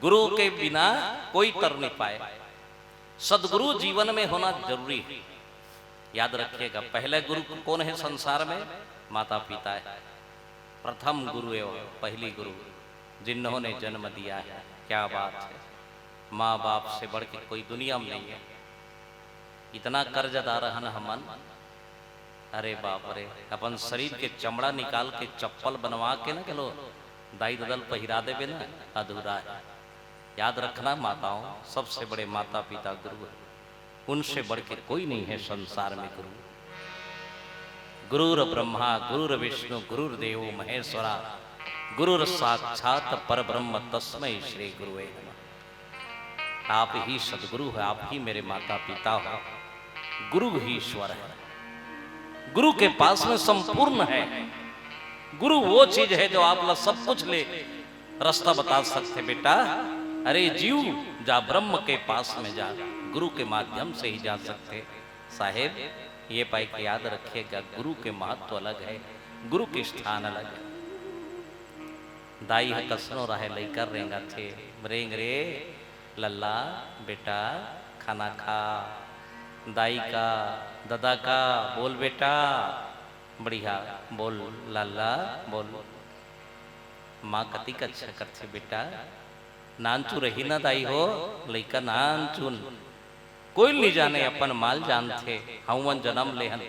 गुरु के बिना कोई तर नहीं पाए। सदगुरु जीवन में होना जरूरी है। याद रखिएगा, पहले गुरु कौन है संसार में? माता पिता है। प्रथम गुरु है, पहली गुरु जिन्होंने जन्म दिया है। क्या बात है, माँ बाप से बढ़ के कोई दुनिया में नहीं है। इतना कर्जदार हन हमन, अरे बाप रे, अपन शरीर के चमड़ा निकाल के चप्पल बनवा के ना चलो दाई ददल पहिरा देवे ना, अधूरा है। याद रखना, माताओं सबसे बड़े माता पिता गुरु है, उनसे बढ़ के कोई नहीं है संसार में गुरु। गुरुर ब्रह्मा गुरुर विष्णु गुरुर्देव महेश्वरा गुरुर साक्षात परब्रह्म तस्मै श्री गुरुवे नमः। आप ही सदगुरु है, आप ही मेरे माता पिता हो। गुरु ही ईश्वर है। गुरु के पास में संपूर्ण है। गुरु वो चीज है जो आप लोग सब कुछ ले रास्ता बता सकते। बेटा अरे जीव जा ब्रह्म के पास में जा, गुरु के माध्यम से ही जा सकते। साहेब ये पाई के याद रखिएगा, गुरु के महत्व अलग है, गुरु के स्थान अलग है। दाई है कसनो रहे लेकर रेंगा थे रेंग रे लल्ला बेटा खाना खा। दाई का दादा का बोल बेटा बढ़िया बोल लल्ला बोल। माँ कति का अच्छा करते बेटा, नानचू रही ना दाई हो लइका नानचून। कोई नहीं जाने अपन माल जानते, हवन जन्म लेहन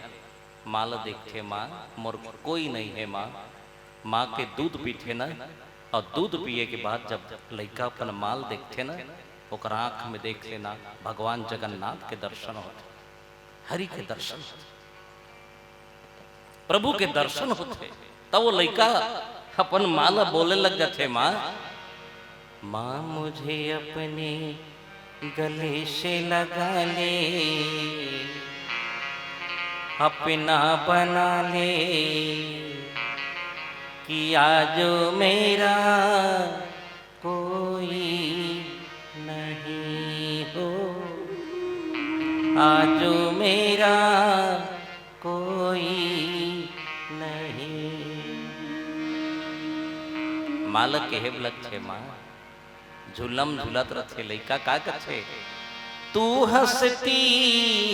माल देखते माँ मोर कोई नहीं है माँ। माँ के दूध पीते ना, और दूध पिए के बाद जब लइका अपन माल देखते ना, ओकर आंख में देख लेना भगवान जगन्नाथ के दर्शन होते, हरि के दर्शन होते, प्रभु के दर्शन होते। तब वो लइका अपन माला बोले लग जाते, माँ माँ मुझे अपने गले से लगा ले, अपना बना ले, कि आज मेरा कोई नहीं हो, आज मेरा कोई नहीं। मालक के हेब लग छे माँ, झूलम झूलत रथे लइका का कछे। तू हंसती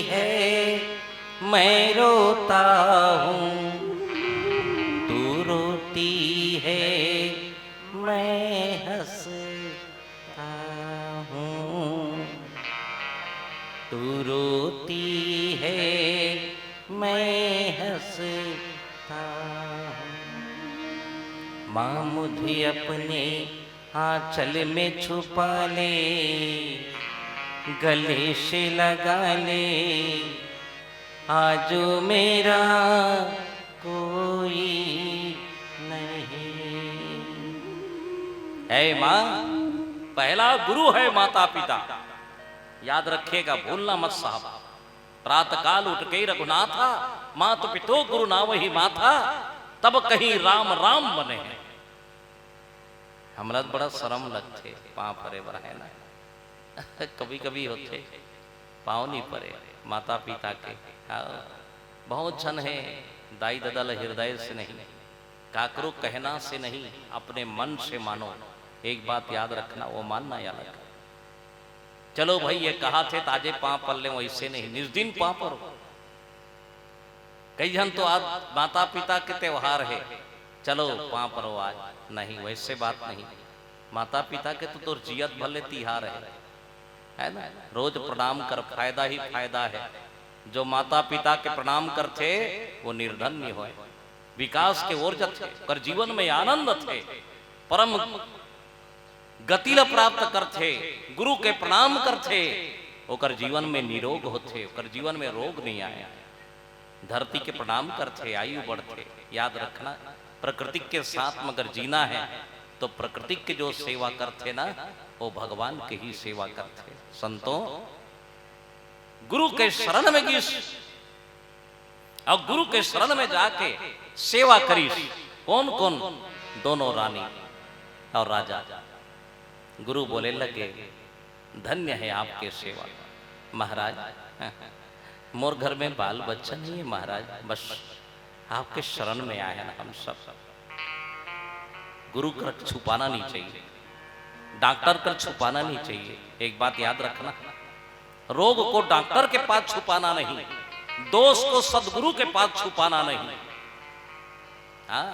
है मैं रोता हूँ, तू रोती है मैं हंसता हूँ, तू रोती है मैं हंसता हूँ। माँ मुझे अपने आंचल में छुपा ले, गले से लगा ले, आज मेरा कोई नहीं। है माँ, पहला गुरु है माता पिता। याद रखिएगा, भूलना मत साहब। प्रातः काल उठ के रघुनाथा, मात पितो गुरु ना वही माथा, तब कहीं राम राम बने हैं। हमरा बड़ा शर्म लगते पाँव परे है ना कभी कभी होते पाँव नहीं परे माता पिता के। बहुत जन है दाई ददल हृदय से नहीं, काकरो कहना से नहीं, अपने मन से मानो। एक बात याद रखना, वो मानना याद रखना। चलो भाई ये कहा थे ताजे पाँव पल्ले, वैसे नहीं निज दिन पाँव पर। कई जन तो आज माता पिता के त्योहार है, चलो पाँव पर आज नहीं, वैसे बात नहीं। माता पिता के तो जियत भले तिहार है ना। रोज प्रणाम कर, फायदा ही फायदा है। जो माता पिता के प्रणाम करते वो निर्धन्य हो, विकास के ओर जथे, कर जीवन में आनंद थे, परम गति प्राप्त करते। गुरु के प्रणाम करते, ओकर जीवन में निरोग होते, ओकर जीवन में रोग नहीं आया। धरती के प्रणाम करते, आयु बढ़ते। याद रखना, प्रकृति के साथ मगर जीना है तो प्रकृति के जो सेवा करते ना, वो भगवान के ही सेवा करते। संतों, गुरु के शरण में गिस और गुरु के शरण में जाके सेवा करीस। कौन कौन? दोनों रानी और राजा। गुरु बोले लगे, धन्य है आपके सेवा महाराज। मोर घर में बाल बच्चा नहीं है महाराज, बस आपके शरण में आए हैं हम सब। गुरु का छुपाना नहीं चाहिए। डॉक्टर कर छुपाना नहीं चाहिए। एक बात याद रखना, रोग को डॉक्टर के पास छुपाना नहीं, दोष को सदगुरु के पास छुपाना नहीं। हाँ,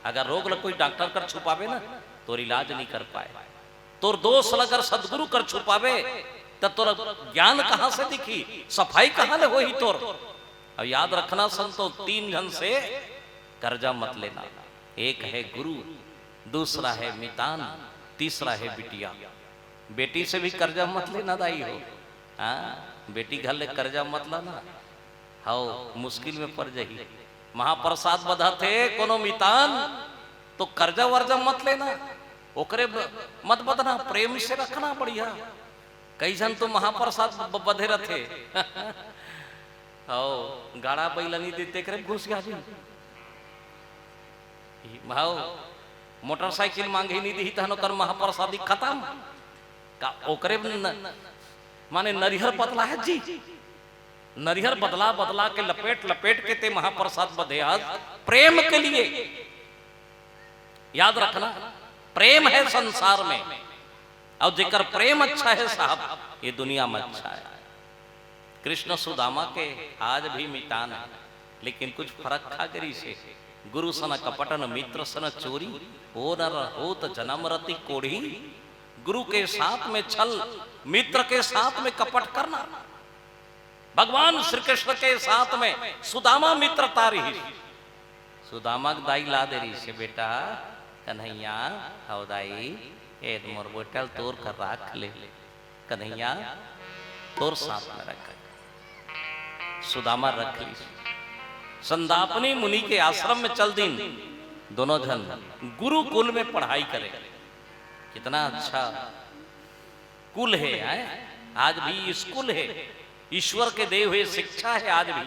अगर रोग कोई डॉक्टर कर छुपावे ना तो इलाज नहीं कर पाए, तोर दोष अगर सदगुरु कर छुपावे तो तोर ज्ञान कहां से दिखी, सफाई कहां ले होही तोर। और याद रखना संतो, 3 जन से कर्जा मत लेना। एक है गुरु, दूसरा है मितान, तीसरा है बिटिया। बेटी से भी कर्जा मत लेना दाई हो। हाँ, बेटी घर ले कर्जा मत लाना, हाओ मुश्किल में पड़ जाइए। महाप्रसाद बधा थे कोनो मितान तो कर्जा वर्जा मत लेना, ओकरे मत बदना, प्रेम से रखना बढ़िया। कई जन तो महाप्रसाद बधे रथे आओ गाड़ा बैला नहीं देते करे घुस गया जी, भाव मोटरसाइकिल मांगे नहीं दी तहनो कर महाप्रसादी खत्म का। ओकरे माने नरिहर बदला है जी, नरिहर बदला बदला के लपेट लपेट के ते महाप्रसाद बधे आज प्रेम के लिए। याद रखना, प्रेम है संसार में, और जेकर प्रेम अच्छा है साहब ये दुनिया में अच्छा है। कृष्ण सुदामा के आज भी मितान है, लेकिन कुछ फर्क खा करी से। गुरु सन कपटन मित्र सन चोरी, हो न होत जन्म रति कोढ़ी। गुरु के साथ में छल, मित्र के साथ में कपट करना। भगवान श्री कृष्ण के साथ में सुदामा मित्रता रही। सुदामा दाई ला दे रही से, बेटा कन्हैया हाउ दाई ए मोर बोतल तोर कर राख ले, कन्हैया तोर साथ में रख। सुदामा रख ली। संदापनी मुनि के आश्रम में चल दिन दोनों जन गुरुकुल में पढ़ाई करे। कितना अच्छा कुल है, आज भी स्कूल है, ईश्वर के दे हुए शिक्षा है। आज भी,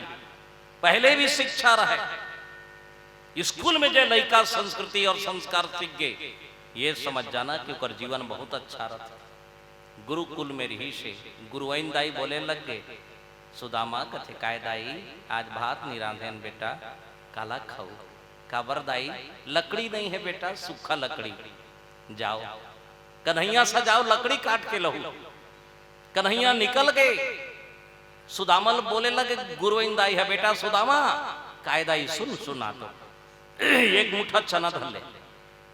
पहले भी शिक्षा रहे। स्कूल में जो लड़का संस्कृति और संस्कार सीख गए, ये समझ जाना कि उनका जीवन बहुत अच्छा रहा। गुरुकुल में रही से गुरुआइन दाई बोले लग गए, सुदामा कथे काय दाई आज भात नहीं रांधेन बेटा, काला खाऊ। काबर दाई, लकड़ी नहीं है बेटा, सूखा लकड़ी। जाओ कन्हैया सा जाओ लकड़ी काट के लहू। कन्हैया निकल गए। सुदामल बोले लगे गुरुआइन दाई है बेटा सुदामा, काय दाई सुन सुना तो एक मुठा चना धर ले,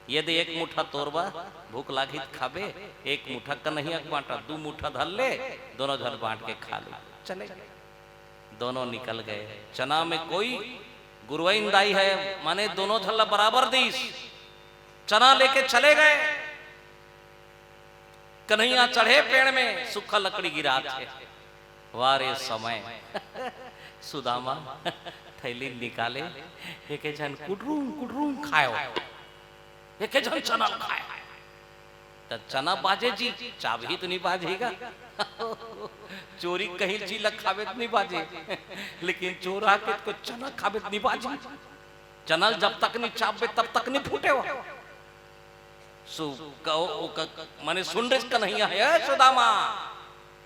यदि एक मुठा तोरबा भूख लागी खाबे, एक मुठा कन्हैया बांटा, 2 मुठा धर ले, दोनों जन बांट के खा ले। चले दोनों निकल गए। चना में कोई गुरुआइन दाई है माने दोनों झल्ला बराबर दीस, चना लेके चले गए। कन्हैया चढ़े पेड़ में, सूखा लकड़ी गिरा थे। वारे समय सुदामा थैली निकाले, एक जन कुटरूम कुटरूम खायो, एक जन चना खाए। तो चना बाजे जी, चाबी तो नहीं बाजेगा चोरी कहीं चीज खावे तो नहीं बाजे, लेकिन चोरा के को चना खावे तो नहीं बाजे। चना जब तक नहीं चाबे तब तक नहीं फूटे हो। माने सुन रहे कन्हैया है सुदामा,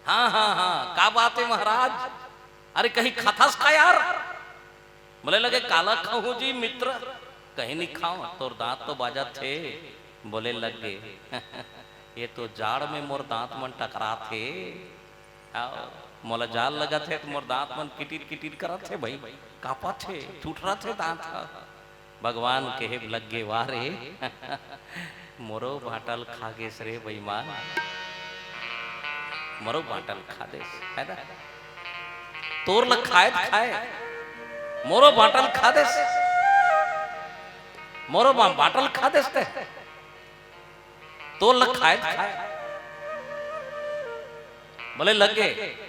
हाँ हाँ हाँ का बात है महाराज, अरे कहीं खाथास का यार। बोले लगे काला खाऊं जी मित्र, कहीं नहीं खाऊं, तोर दांत तो बाजा थे। बोले लगे ये तो जाड़ में मोर दांत मन टकरा थे, मोला जाल लगा थे तो मोर दांत मन किटिर किटिर करा थे भाई, कापा थे, टूट रहा थे दांत। भगवान के लगे वारे मोरो बाटल खागे सरे बेईमान, मोरो बाटल खा दे है ना, तोर लग खाए खाए, मोरो बाटल खा दे, मोरो बाटल खा दे, तो लग खाए खाए। बोले लगे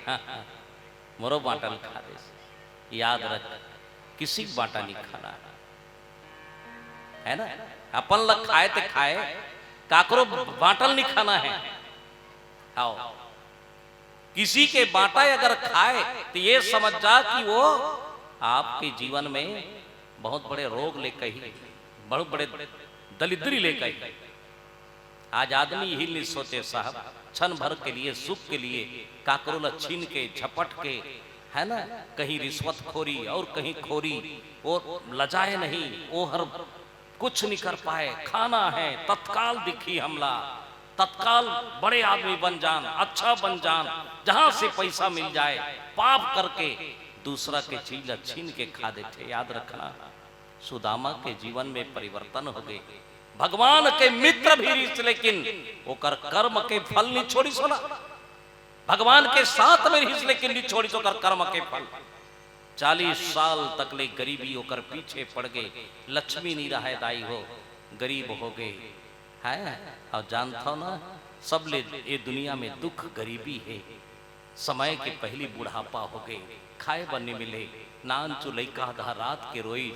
हाँ, हाँ, मोरो बाटल खा दे। याद रख, किसी बाटा नहीं खाना है ना, अपन लग खाए ते खाए, काकरो बाटल नहीं खाना है। आओ किसी के बाटा अगर खाए तो ये समझ जा कि वो आपके जीवन में बहुत बड़े रोग लेकर ही, बहुत बड़े दलिद्री लेकर ही। आज आदमी यही नहीं सोचे साहब, क्षण भर के लिए सुख के लिए काकरोला छीन के झपट के है ना, कहीं रिश्वत खोरी और कहीं खोरी, और लजाए नहीं, वो हर कुछ नहीं कर पाए। खाना है तत्काल दिखी हमला, तत्काल बड़े आदमी बन जान, अच्छा बन जान, जहां से पैसा मिल जाए, पाप करके दूसरा के चीज छीन के खा देते। याद रखना, सुदामा के जीवन में परिवर्तन हो गए। भगवान के मित्र भी रिस, लेकिन ओकर कर्म के फल नहीं छोड़ी सोना। भगवान के साथ में रिस, लेकिन नहीं छोड़ी सोकर कर्म के फल। 40 साल तक ले गरीबी होकर पीछे पड़ गए। लक्ष्मी नहीं रहा दाई हो, गरीब हो गए है। और जानता हो ना, सब ले ये दुनिया में दुख गरीबी है। समय के पहली बुढ़ापा हो गए, खाए बने मिले, नान चुलई का आधा रात के रोई,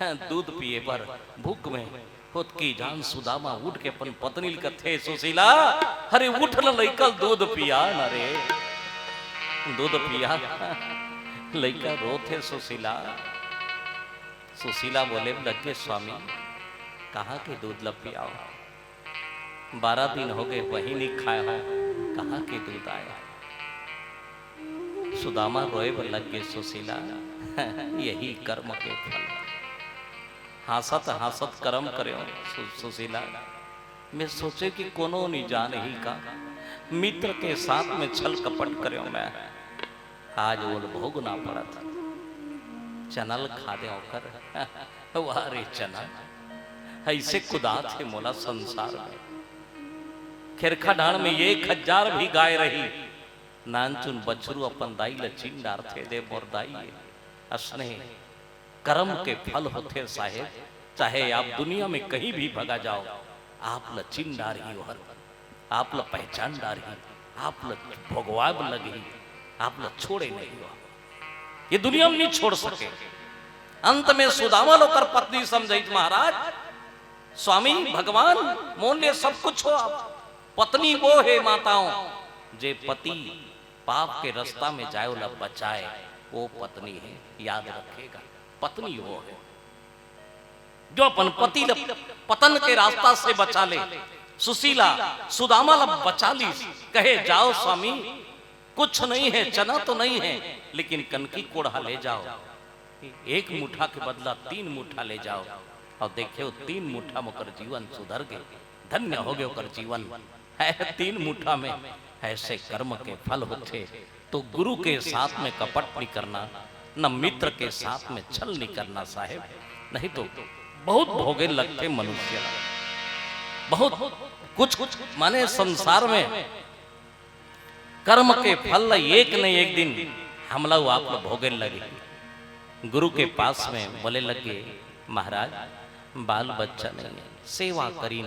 दूध पिए पर भूख में खुद की जान। सुदामा उठ के अपन पत्नी कथे, सुशीला अरे उठ न लइकल दूध पिया न रे, दूध पिया। लइका रोथे सुशीला। सुशीला बोले लगे स्वामी कहाँ के दूध लब पियाओ, 12 दिन हो गए वही नहीं खाया हो, कहाँ के दूध आया। सुदामा रोए लग गए, सुशीला यही कर्म के फल। हासत हासत कर्म करे सुशीला। मैं सोचे कि कोनो नहीं जान ही का, मित्र के साथ में छल कपट करे मैं, आज वो भोगना पड़ा था। चनल खा दे होकर वारे चना, ऐसे खुदा थे मोला संसार में। खिरखा ढाल में 1000 भी गाय रही, नानचुन बछरू अपन दाई लचीन डार थे दे मोर दाई। असने कर्म के फल होते साहेब, चाहे आप दुनिया में कहीं भी भगा जाओ, आप लचीन डार ही हो, आप ल पहचान डार ही, आप ल भोगवाब लगी, आप ल छोड़े नहीं हो। ये दुनिया में नहीं छोड़ सके। अंत में सुदामा लोकर पत्नी समझी, महाराज स्वामी भगवान मोन ले सब कुछ हो, आप पत्नी वो है माताओं, जे पति पाप के रास्ता में जाए उला बचाए, वो पत्नी है। याद रखेगा, पत्नी वो है जो अपन पति पतन के रास्ता से बचा ले। सुशीला सुदामा लब बचा ली, कहे जाओ स्वामी कुछ नहीं है, चना तो नहीं है, लेकिन कनकी कोढ़ा ले जाओ, 1 मुठा के बदला 3 मुठा ले जाओ। और देखो 3 मुठा में ओकर जीवन सुधर गए, धन्य हो गए ओकर जीवन है। 3 मुठा में ऐसे कर्म के फल होते। तो गुरु के साथ में कपट नहीं करना, न मित्र के साथ में छल नहीं करना साहेब, नहीं तो बहुत भोगे लगते मनुष्य। बहुत कुछ माने संसार में कर्म के फल एक न एक दिन हम लोग आप लोग भोगे लगे। गुरु के पास में बोले लगे, महाराज बाल बच्चा नहीं है, सेवा करी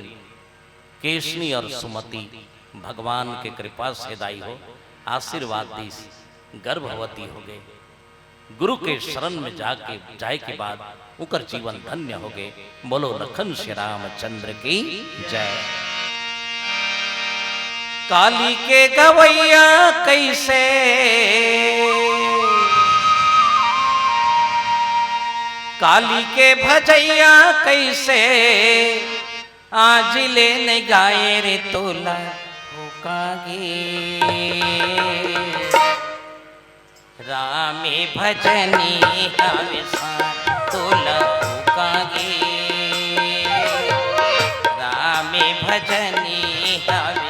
केशनी और सुमति भगवान के कृपा से दाई हो, आशीर्वाद दी, गर्भवती हो गए। गुरु के शरण में जाए के बाद उकर जीवन धन्य हो गए। बोलो लखन श्री रामचंद्र की जय। काली के गवैया कैसे काली के भजैया कैसे, आज ले गाए रे तोला होकागे। रामे भजनी हविसा तोला होकागे, रामे भजनी हविसा।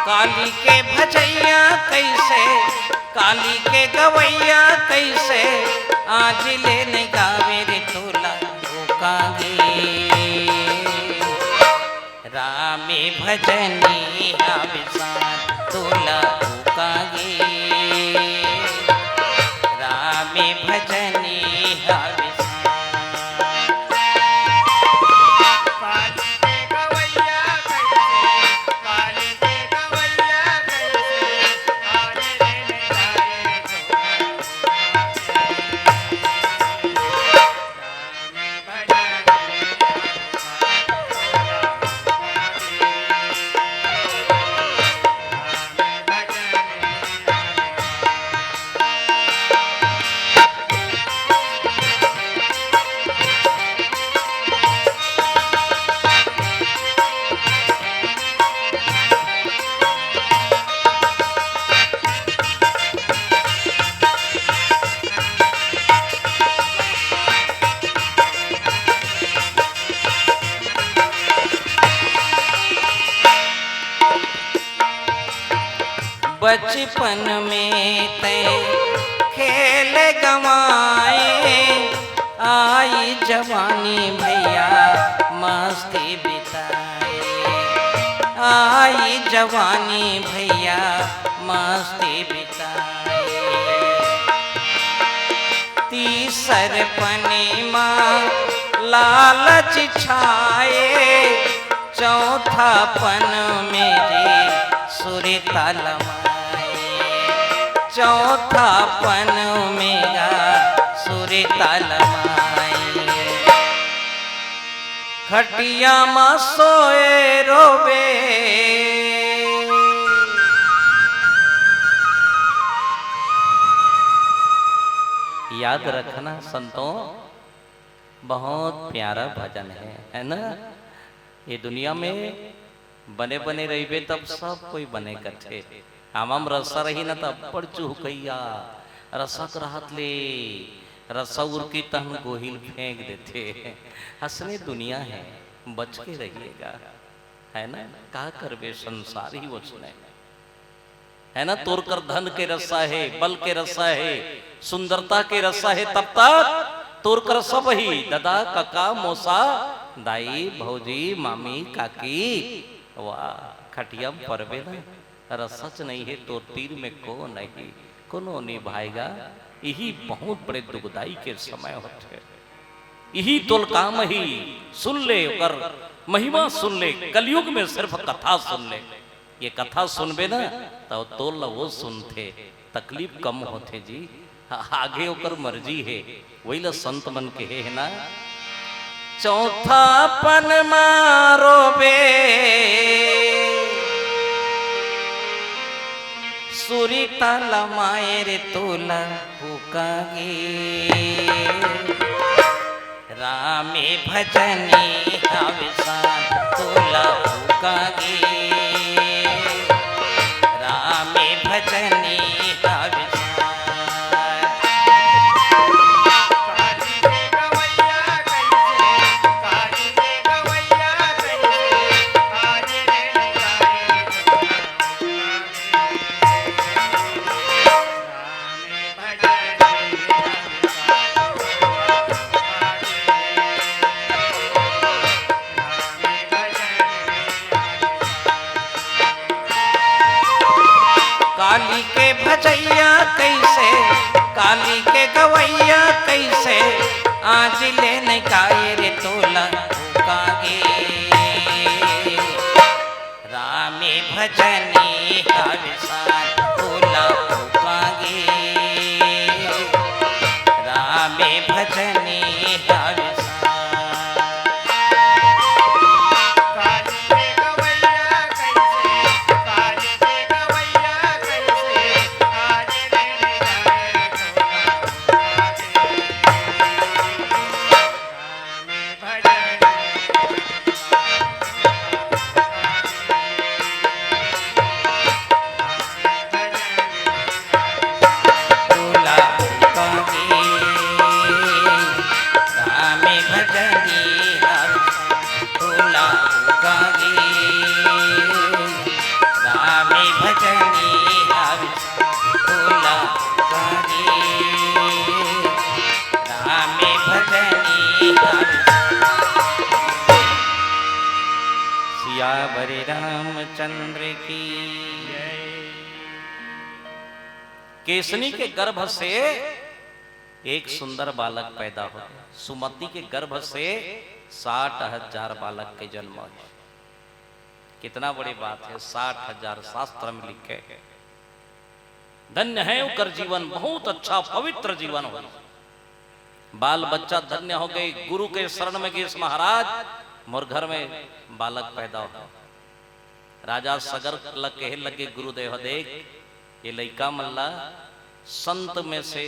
काली के भजैया कैसे, काली के गवैया कैसे, आज लेने गावे रे तोला होकागे। रामे भजनी हविसा तोला होकागे, रामे भजनी हविसा। बचपन में ते खेल गवाए, आई जवानी भैया मस्ती बिताए, आई जवानी भैया मस्ती बिताए। तीसर पनी माँ लालच छाए, चौथा पन मेरे सुरता लमाए, चौथा पन मेरा सुरता लमाए। खटिया माँ सोए रोवे, याद रखना संतों, बहुत प्यारा भजन है ना। ये दुनिया में बने बने रहिबे तब सब कोई बने कथे। हम रसा रही ना तब पड़ चुकैया रसक रहत ले रसा उर की तन गोहिल फेंक देते। हंसने दुनिया है, बच के रहिएगा, है ना। का करबे संसार ही उसने, है ना। तोड़ कर धन के रसा है, बल के रसा है, सुंदरता के रसा है, तब तक तोड़ कर सब ही दादा काका मौसा दाई भौजी मामी काकी वाह खटिया परबे ना रसच नहीं है तो तीर में को नहीं कोनो निभाएगा। यही बहुत बड़े दुखदाई के समय होते, यही तोल काम ही सुन ले कर महिमा सुन ले। कलयुग में सिर्फ कथा सुन ले, ये कथा सुनबे ना तो तोल वो सुनते तकलीफ कम होते जी। आगे ओकर मर्जी है, वही ला संत मन के है ना। चौथा पन मारो बे सुरीता लमाए रे तोला हुकागे, रामे भजनी हविसान तोला हुकागे, रामे भजनी हविसान। काली के भजैया कैसे, काली के गवैया कैसे, आज ले नहीं काये रे तोला कागे, रामे भजनी हविसान तोला कागे, रामे भजनी हविसान। सियावर रामचंद्र की। केसनी के गर्भ से एक सुंदर बालक पैदा हो, सुमति के गर्भ से 60,000 बालक के जन्म हो। कितना बड़ी बात है, 60,000 शास्त्र में लिखे। धन्य है उकर जीवन, बहुत अच्छा पवित्र जीवन हो। बाल बच्चा धन्य हो गए, गुरु के शरण में गए महाराज, मोर घर में बालक पैदा हो। राजा सगर कहे लगे गुरुदेव देख ये लइका मल्ला संत में से,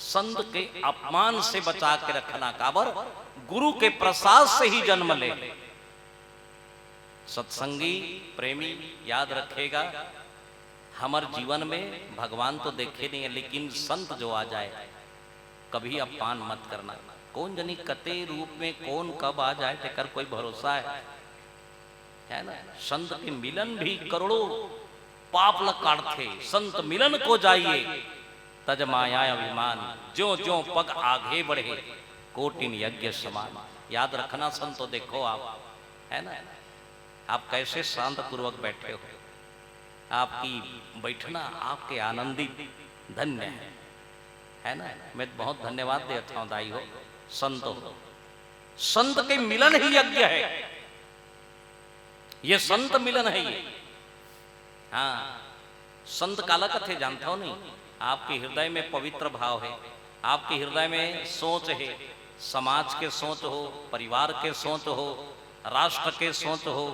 संत के अपमान से बचा के रखना, काबर गुरु के प्रसाद से ही जन्म ले। सत्संगी प्रेमी याद रखेगा, हमारे जीवन में भगवान तो देखे नहीं है, लेकिन संत जो आ जाए कभी अपमान मत करना। कौन जनी कते रूप में कौन कब आ जाए तेकर कोई भरोसा है ना। संत के मिलन भी करोड़ों पाप लग काढ़थे, संत मिलन को जाइए तज माया अभिमान, ज्यो ज्यो पग आगे बढ़े कोटिन यज्ञ समान। याद रखना संतो, देखो आप है ना, आप कैसे शांत पूर्वक बैठे हो, आपकी बैठना आपके आनंदित धन्य है ना। मैं बहुत धन्यवाद देता हूं दाई हो, संत हो, संत के मिलन ही यज्ञ है, ये संत मिलन है ये। हाँ, संत काला कथे जानता हो नहीं, आपके हृदय में पवित्र भाव है, आपके हृदय में सोच है, समाज के सोच हो, परिवार के सोच हो, राष्ट्र के सोच हो,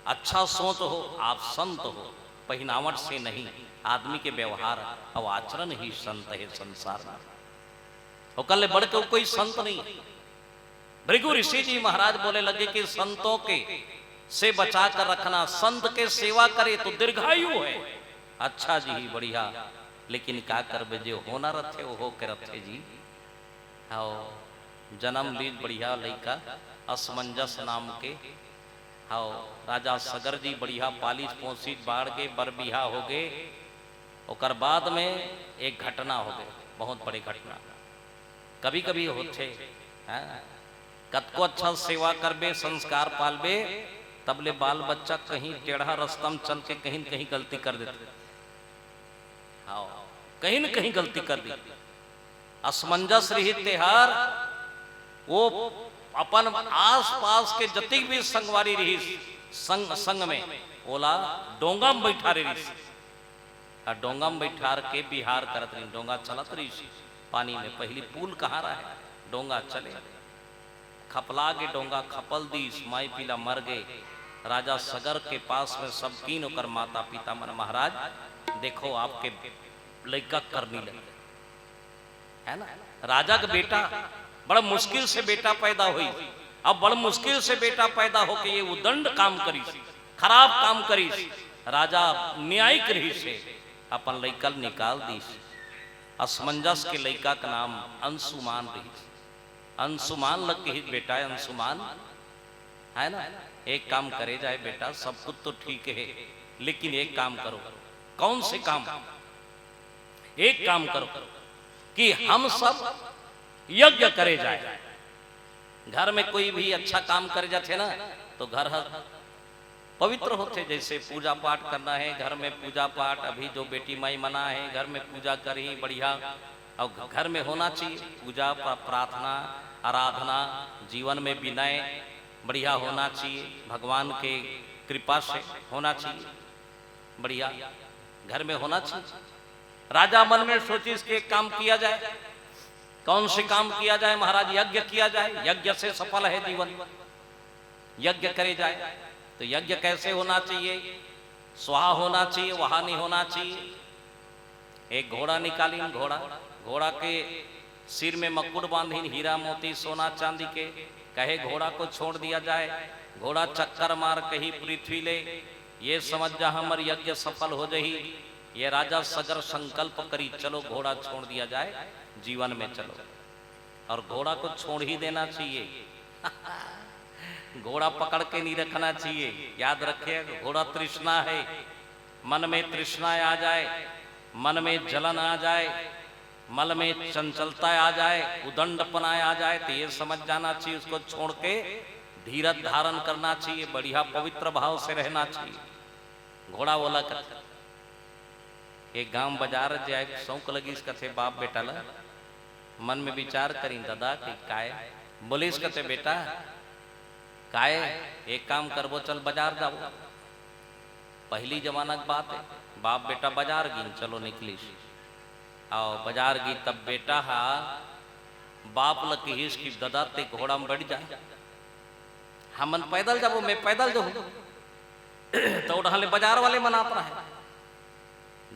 अच्छा सोच हो, आप संत हो। पहनावट से नहीं, आदमी के व्यवहार और आचरण ही संत है संसार में। वो कल बढ़ के कोई संत नहीं। भृगु ऋषि जी महाराज बोले लगे कि संतों के से बचा कर रखना, संत के सेवा करे तो दीर्घायु है। अच्छा जी, बढ़िया, लेकिन क्या कर जो होना रथे वो हो के रथे जी। आओ जन्म लीज बढ़िया लड़का असमंजस नाम के, आओ राजा सगर जी बढ़िया पालिश पोसित बाढ़ के बर बिहा हो गए। और बाद में एक घटना हो गई, बहुत बड़ी घटना, कभी कभी होते कत को अच्छा सेवा करबे, संस्कार पालबे, तबले बाल बच्चा कहीं टेढ़ा रस्तम चल के कहीं न कहीं गलती कर देते, हाँ कहीं न कहीं गलती कर दी। असमंजस रही त्योहार, वो अपन आस पास के जति भी संगवारी रही संग में ओला डोंगा में बैठा रही, डोंगा में बैठार के बिहार करत रही, डोंगा चलत रही पानी में। पहली पुल कहाँ रहा है, डोंगा चले, खपला के डोंगा खपल दी, माई पीला मर गए। राजा सगर के पास में सब कीन होकर माता पिता मन, महाराज देखो आपके लड़का करनी लगे, है ना। राजा का बेटा बड़ा मुश्किल से बेटा पैदा हुई, अब बड़ा मुश्किल से बेटा पैदा होके ये उदंड काम करी, खराब काम करी। राजा न्यायिक रही से अपन लड़का निकाल दी। असमंजस के लड़का का नाम अंशुमान रही, अंशुमान लग के ही बेटा है अंशुमान, है ना। एक काम करे जाए बेटा, सब कुछ तो ठीक है, लेकिन एक काम करो। कौन से काम? एक काम करो कि हम सब यज्ञ करे जाए। घर में कोई भी अच्छा काम करे जाते ना तो घर पवित्र होते। जैसे पूजा पाठ करना है, घर में पूजा पाठ, अभी जो बेटी माई मना है घर में पूजा करी बढ़िया, और घर में होना चाहिए पूजा प्रार्थना आराधना, जीवन में विनय बढ़िया होना चाहिए, भगवान के कृपा से होना चाहिए, बढ़िया घर में होना चाहिए। राजा मन में सोची इसके काम किया जाए, कौन से काम किया जाए महाराज? यज्ञ किया जाए, यज्ञ से सफल है जीवन, यज्ञ करे जाए। तो यज्ञ कैसे होना चाहिए? स्वाहा होना चाहिए, वहा नहीं होना चाहिए। एक घोड़ा निकालीन, घोड़ा के सिर में मकुट बांधीन, हीरा मोती सोना चांदी के, कहे घोड़ा को छोड़ दिया जाए। घोड़ा चक्कर मार कहीं पृथ्वी ले, ये समझ जा हमर यज्ञ सफल हो जाही। ये राजा सगर संकल्प करी, चलो घोड़ा छोड़ दिया जाए, जीवन में चलो। और घोड़ा को छोड़ ही देना चाहिए घोड़ा पकड़ के नहीं रखना चाहिए। याद रखिए, घोड़ा तृष्णा है, मन में तृष्णा आ जाए, मन में जलन आ जाए, मन में चंचलता आ जाए, उदंडपना आ जाए, तो ये समझ जाना चाहिए उसको छोड़ के धीरज धारण करना चाहिए, बढ़िया पवित्र भाव से रहना चाहिए। घोड़ा बोला करता एक गांव बाजार जाए, शौक लगी इस कथे बाप बेटा ला, मन में विचार करी दादा कि काय बोले इस कथे बेटा काय, एक काम करबो चल बाजार जाओ। पहली जमाना की बात है, बाप बेटा बाजार गिन, चलो निकली आओ बाजार गी। तब बेटा हा बाप लकी इसकी दादा ते घोड़ा में बैठ जाए, हमन पैदल जाबो, मैं पैदल जाऊं तो उठाले बाजार वाले मनात रहे,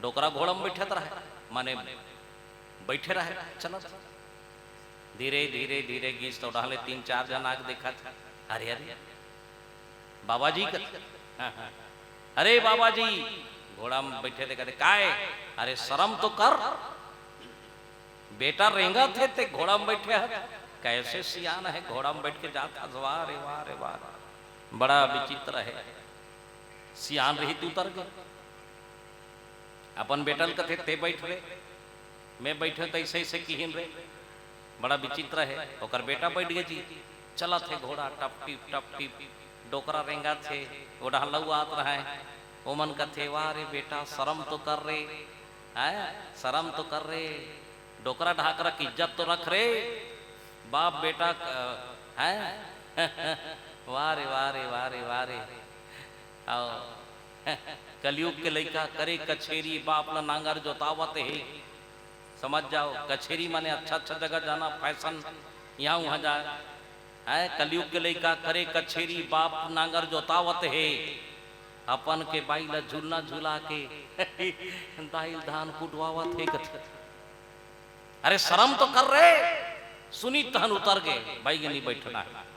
डोकरा घोड़ा में बैठत रहे, माने बैठे रहे, चलत धीरे धीरे धीरे गीस तो उठाले 3-4 जन आग देखा था, अरे अरे बाबा जी अरे बाबा जी घोड़ा में बैठे थे, कहते काय अरे शर्म तो कर, बेटा रेंगा थे ते घोड़ा में बैठे है, कैसे सियान है घोड़ा में बैठ के जाता, वाह रे वाह रे वाह, बड़ा विचित्र है, सियान रही तू उतर गए। अपन बेटल कथे ते बैठ रे, मैं बैठे तो ऐसे ऐसे किहिन रे, बड़ा विचित्र है। ओकर बेटा बैठ गए जी, चला थे घोड़ा टप टिप डोकरा रेंगा थे, घोड़ा लऊ आत रहा है। ओ मन कथे वाह रे बेटा शर्म तो कर रे, है शर्म तो कर रे, डोकरा ढाक रख इज्जत तो रख रे, बाप बेटा है वारे वारे वारे वारे। आओ कलयुग के लड़का करे कछेरी, बाप ला नांगर जोतावत है, समझ जाओ। कछेरी माने अच्छा अच्छा जगह जाना, फैशन यहाँ वहाँ जाए है। कलयुग के लड़का करे कछेरी, बाप नांगर जोतावत है, अपन के बाई ला झूलना झूला के दाइल धान कुटवावत है कथे। अरे शर्म तो कर रहे, सुनी तहन उतर गए, भाई नहीं बैठना है।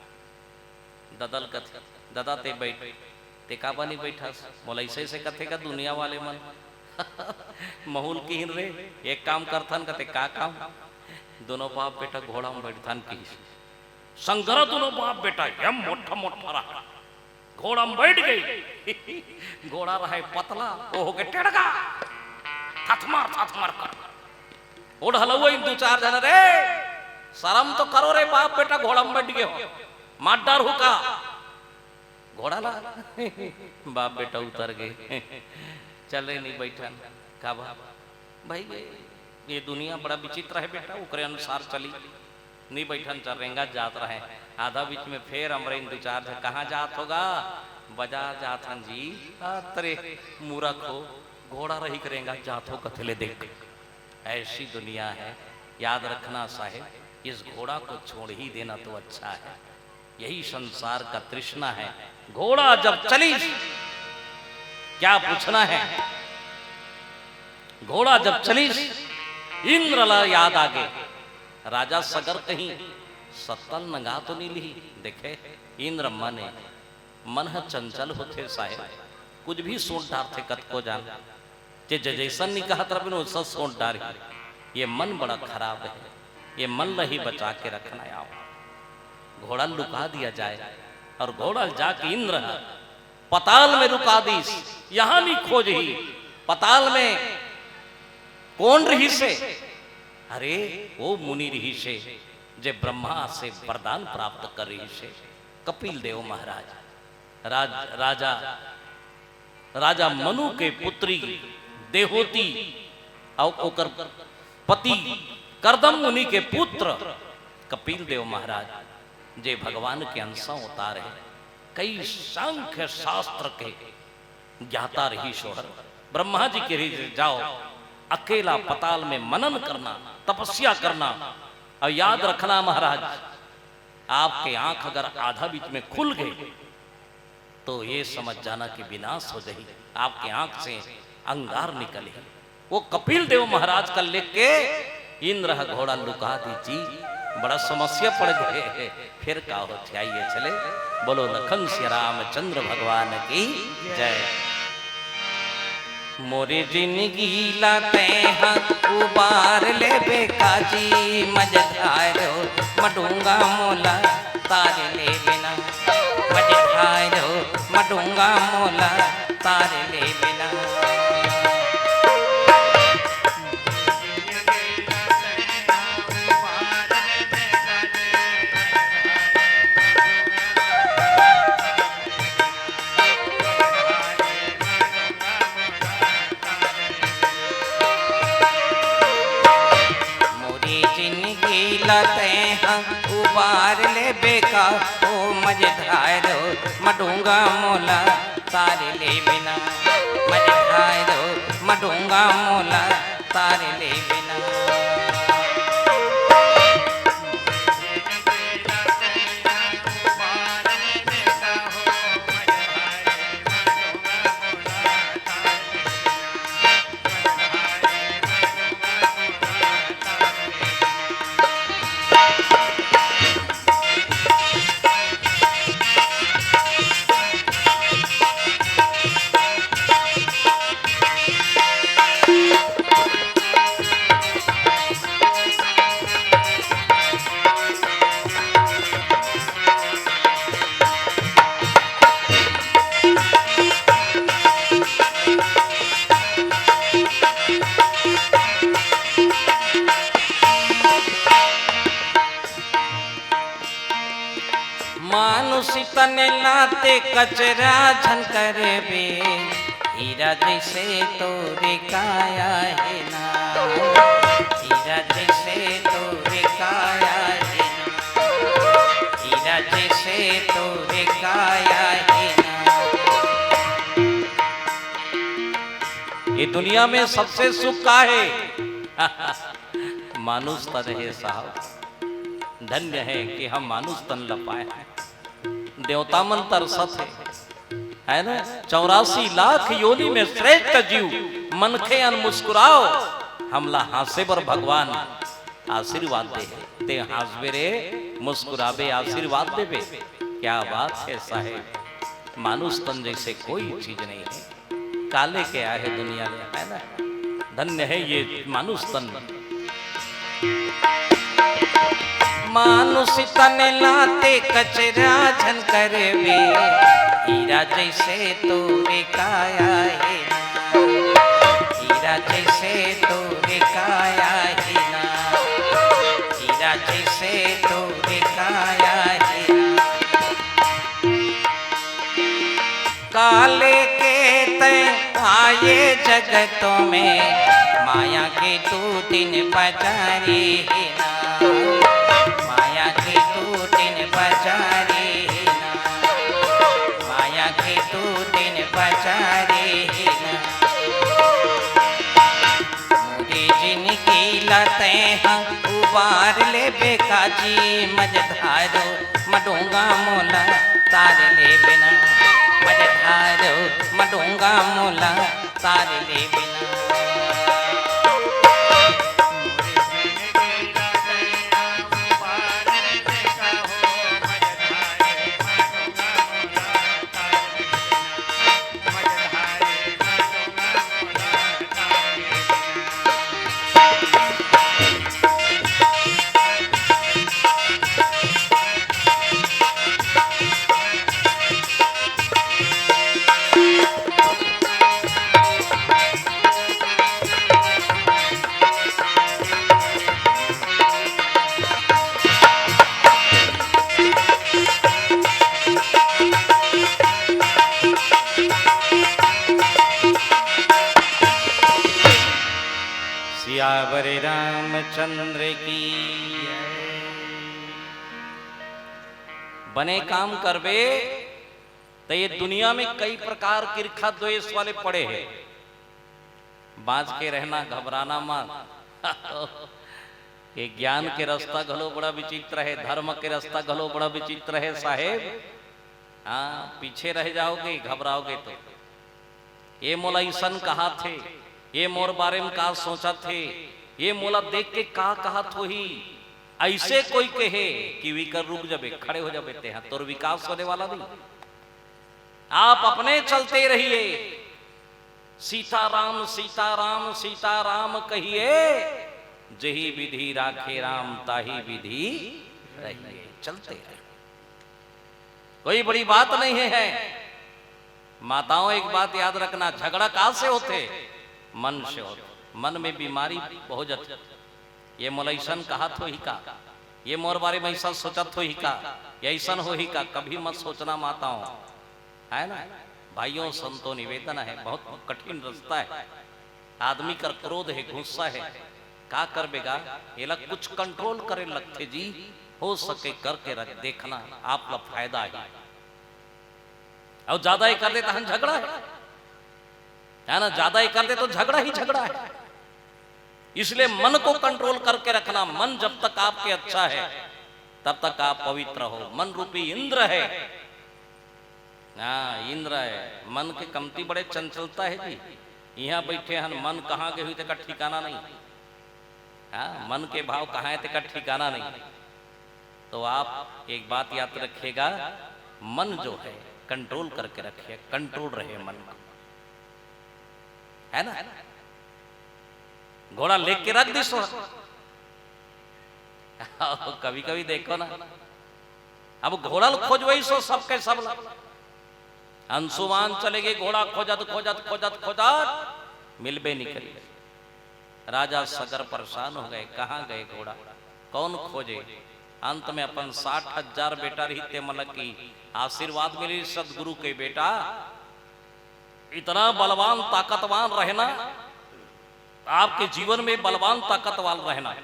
ददल कथे दादा ते बैठ, ते का बनी बैठा, बोला ऐसे से कथे का दुनिया वाले मन महूल की रे, एक काम करथन कते का काम, दोनों बाप बेटा घोड़ा में बैठथन की संगरा, दोनों बाप बेटा यम मोटा मोटा रहा, घोड़ा में बैठ गई। घोड़ा रहा पतला, ओ हो के टेढ़गा, थथमार कर उड़ हलवा इन दो चार जन रे, शर्म तो करो रे बाप बेटा, घोड़ा में बैठ गए हो, मार डार हुका घोड़ा ला। बाप बेटा उतर गए, चले नहीं बैठन का भाई ये दुनिया बड़ा विचित्र है बेटा, उकरे अनुसार चली नहीं बैठन चल रेंगा जात रहे। आधा बीच में फिर अमरीन दो चार है, कहाँ जात होगा, बाजार जाथन जी। तरे मूर्ख हो, घोड़ा रही करेंगा जात हो कथले देख, ऐसी दुनिया है। याद रखना साहेब, इस घोड़ा को छोड़ ही देना तो अच्छा है, यही संसार का तृष्णा है। घोड़ा जब चली क्या पूछना है, घोड़ा जब चली इंद्र ला याद आ गए, राजा सगर कहीं सत्तल नगा तो नहीं ली। देखे इंद्र मन है चंचल होते साहेब, कुछ भी सोच डार थे कत को जान, जे जैसन नहीं कहा तरफ वैसा सोच डार। ये मन बड़ा खराब है, ये मन ही बचा के रखना है। आप घोड़ा लुका दिया जाए, और घोड़ा जाके इंद्र पताल में रुका दी, यहां नहीं खोज ही पताल में कौन रही से, अरे वो मुनि रही से जे ब्रह्मा से वरदान प्राप्त कर रही से, कपिल देव महाराज। राजा मनु के पुत्री देहोती और ओकर पति करदम मुनि के पुत्र कपिल देव महाराज, जे भगवान के अंशों उतारे, कई सांख्य शास्त्र के ज्ञाता रही शोहर। ब्रह्मा जी के जाओ अकेला पताल में मनन करना, तपस्या करना, और याद रखना महाराज, आपके आंख अगर आधा बीच में खुल गए तो ये समझ जाना कि विनाश हो जाए, आपके आंख से अंगार निकले। वो कपिल देव महाराज का लेख के इंद्र घोड़ा लुका दीजी, बड़ा समस्या पड़ गए। फिर का होते, आइए चले, बोलो लखन श्री रामचंद्र भगवान की जय। मोरे जिंदगी लाते हैं उबार ले बेकाजी, मजधारो मडूंगा मोला तारे ले बिना, मजधारो मडूंगा मोला तारे ले बिना। उबार ले बेका ओ मजधारो मडूंगा मोला तारे ले बिना, मजधारो मडूंगा मोला तारे ले बिना। तन लाते कचरा झनकर बे, हीरा जैसे तोरे काया है ना, हीरा जैसे तोरे काया है ना, हीरा जैसे तोरे काया है ना। ये दुनिया में सबसे सुख का है मानुष तन है साहब। धन्य है कि हम मानुष तन लपाए हैं। देवता मन तरसत है ना। 84 लाख योनि में श्रेष्ठ जीव मनखे अन मुस्कुराओ, हमला हासे बर भगवान आशीर्वाद दे, ते हासबे रे मुस्कुराबे आशीर्वाद देबे। क्या बात है साहेब, मानुष तन जैसे कोई चीज नहीं है। काले के आए दुनिया में, है ना। धन्य है ये मानुष तन। मानुष तन लाते कचरा झनकर बे, हीरा जैसे तोरे काया है ना, हीरा जैसे तोरे काया है ना, हीरा जैसे तोरे काया है ना। काले के तय आए जगतों में, माया के तू दिन बजारी है ना, माया के तू दिन बजारी है ना, माया के तू दिन बजारी है ना। मुझे जिनकी लतें हम उबार ले बेकाजी, मझधारो मडूंगा मोला तार ले बिना, मझधारो मडूंगा मोला तार ले बिना। सियावर रामचंद्र की। बने काम करबे तो ये दुनिया में कई प्रकार की ईर्खा द्वेष वाले पड़े हैं। बाज के रहना, घबराना मत। ये ज्ञान के रास्ता घलो बड़ा विचित्र है, धर्म के रास्ता घलो बड़ा विचित्र है साहेब। हाँ, पीछे रह जाओगे, घबराओगे तो। ये मोला ईसन कहा थे, ये मोर बारे में का सोचा थे, ये मोला देख के का कहा थो ही। ऐसे कोई कहे कि विकर रुक जाबे, खड़े हो जाबे, ते तोर विकास होने वाला नहीं। आप अपने चलते रहिए। सीताराम सीताराम सीताराम कहिए, जही विधि राखे राम ताही विधि रहिए। चलते रहिए, कोई बड़ी बात नहीं है। माताओं एक बात याद रखना, झगड़ा कहां से होते? मन से होते। मन में बीमारी बहुत जाती। ये मोलैसन कहा थो ही का, ये मोर बारे में ऐसा सोचा थो ही का, ऐसा हो ही का, कभी मत सोचना माताओं, है ना। भाइयों संतों निवेदन है, बहुत कठिन रास्ता है। आदमी का क्रोध है, गुस्सा है, का कर बेगा ये लग कुछ कंट्रोल करे लगते जी। हो सके करके रख देखना, आप ला फायदा है। और ज्यादा ही कर दे तो झगड़ा है ना, ज्यादा ही कर दे तो झगड़ा ही झगड़ा है। इसलिए मन को कंट्रोल करके रखना। मन जब तक आपके अच्छा है तब तक आप पवित्र हो। मन रूपी इंद्र है। हाँ, इंद्र है। मन के कमती बड़े चंचलता है जी। यहाँ बैठे हन, मन कहाँ के हुई तेका ठिकाना नहीं। हाँ, मन के भाव कहाँ है तेका ठिकाना नहीं। तो आप एक बात याद रखिएगा, मन जो है कंट्रोल करके रखिए, कंट्रोल रहे मन को, है ना। घोड़ा लेके के रख दी सो। कभी कभी देखो ना, अब घोड़ा खोज वही सो सबके सब। अंशुमान चले गए, घोड़ा खोजत खोजत खोजत खोजत मिलबे नहीं करी। राजा सगर परेशान हो गए, कहाँ गए घोड़ा, कौन खोजे। अंत में अपन 60,000 बेटा रही मलक की आशीर्वाद मिली सदगुरु के बेटा इतना बलवान ताकतवान रहना, आपके जीवन में बलवान ताकतवान रहना।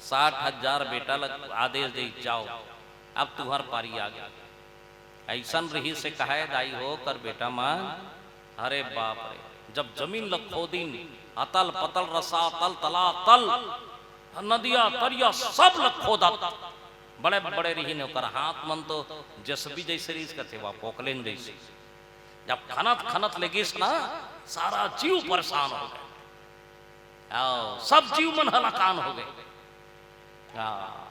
60,000 बेटा लग आदेश दे जाओ, अब तुम्हार पारी आ गया। ऐसा रही से कहा दाई हो कर बेटा मान। अरे बाप रे, जब जमीन लग खोदीन अतल पतल रसा तल तला तल नदिया तरिया सब लग खोदा, बड़े बड़े रही ने कर हाथ मन तो जसबी जैसे रीस करते वह पोकलेन जैसे। जब खनत खनत लगिस ना सारा जीव परेशान हो गए, सब जीव मन हलाकान हो गए।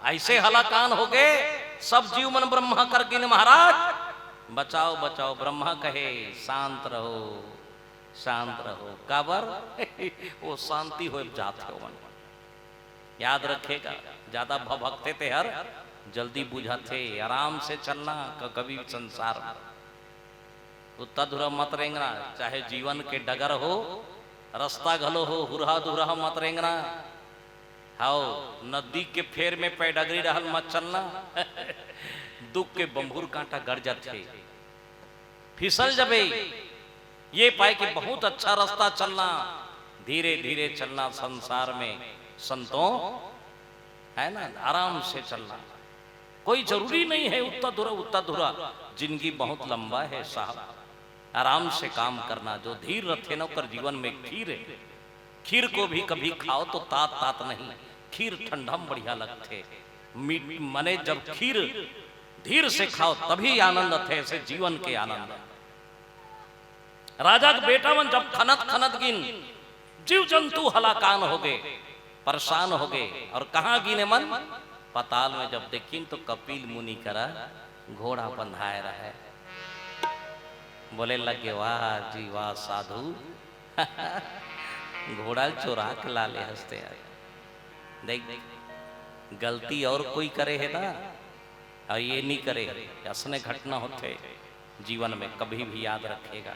ऐसे हलाकान हो गए सब जीव मन ब्रह्मा कर गिन महाराज बचाओ बचाओ। ब्रह्मा कहे शांत रहो शांत रहो, काबर वो शांति हो जाते हो। याद रखेगा ज्यादा भभकते थे हर जल्दी बुझाते, आराम से चलना कभी संसार उतना धुरा मत रेंगना। चाहे जीवन के डगर हो रास्ता घलो हो हुरहा दुरहा मत रेंगना। हाओ नदी के फेर में पैडगरी रहल मत चलना। दुख के बंभूर कांटा गड़ जाते फिसल जबे। ये पाए कि बहुत अच्छा रास्ता चलना, धीरे धीरे चलना। संसार में संतों है ना आराम से चलना, कोई जरूरी नहीं है उतना धुरा। जिंदगी बहुत लंबा है साहब, आराम से काम करना। जो धीर रखे ना कर जीवन में खीर है। खीर को भी कभी खाओ तो तात तात नहीं, खीर ठंडा बढ़िया लगते। मने जब खीर धीर से खाओ तभी आनंद थे, ऐसे जीवन के आनंद। राजा के बेटा मन जब खनत खनत गिन जीव जंतु हलाकान हो गए, परेशान हो गए। और कहाँ गिने मन? पताल में जब देखिन तो कपिल मुनि करा घोड़ा बंधाए रहे। बोले लगे वाह जी वाह साधु, घोड़ा चोरा के लाले हंसते हैं। देख गलती और कोई करे है ना, और ये नहीं करे, असने घटना होते जीवन में कभी भी याद रखेगा।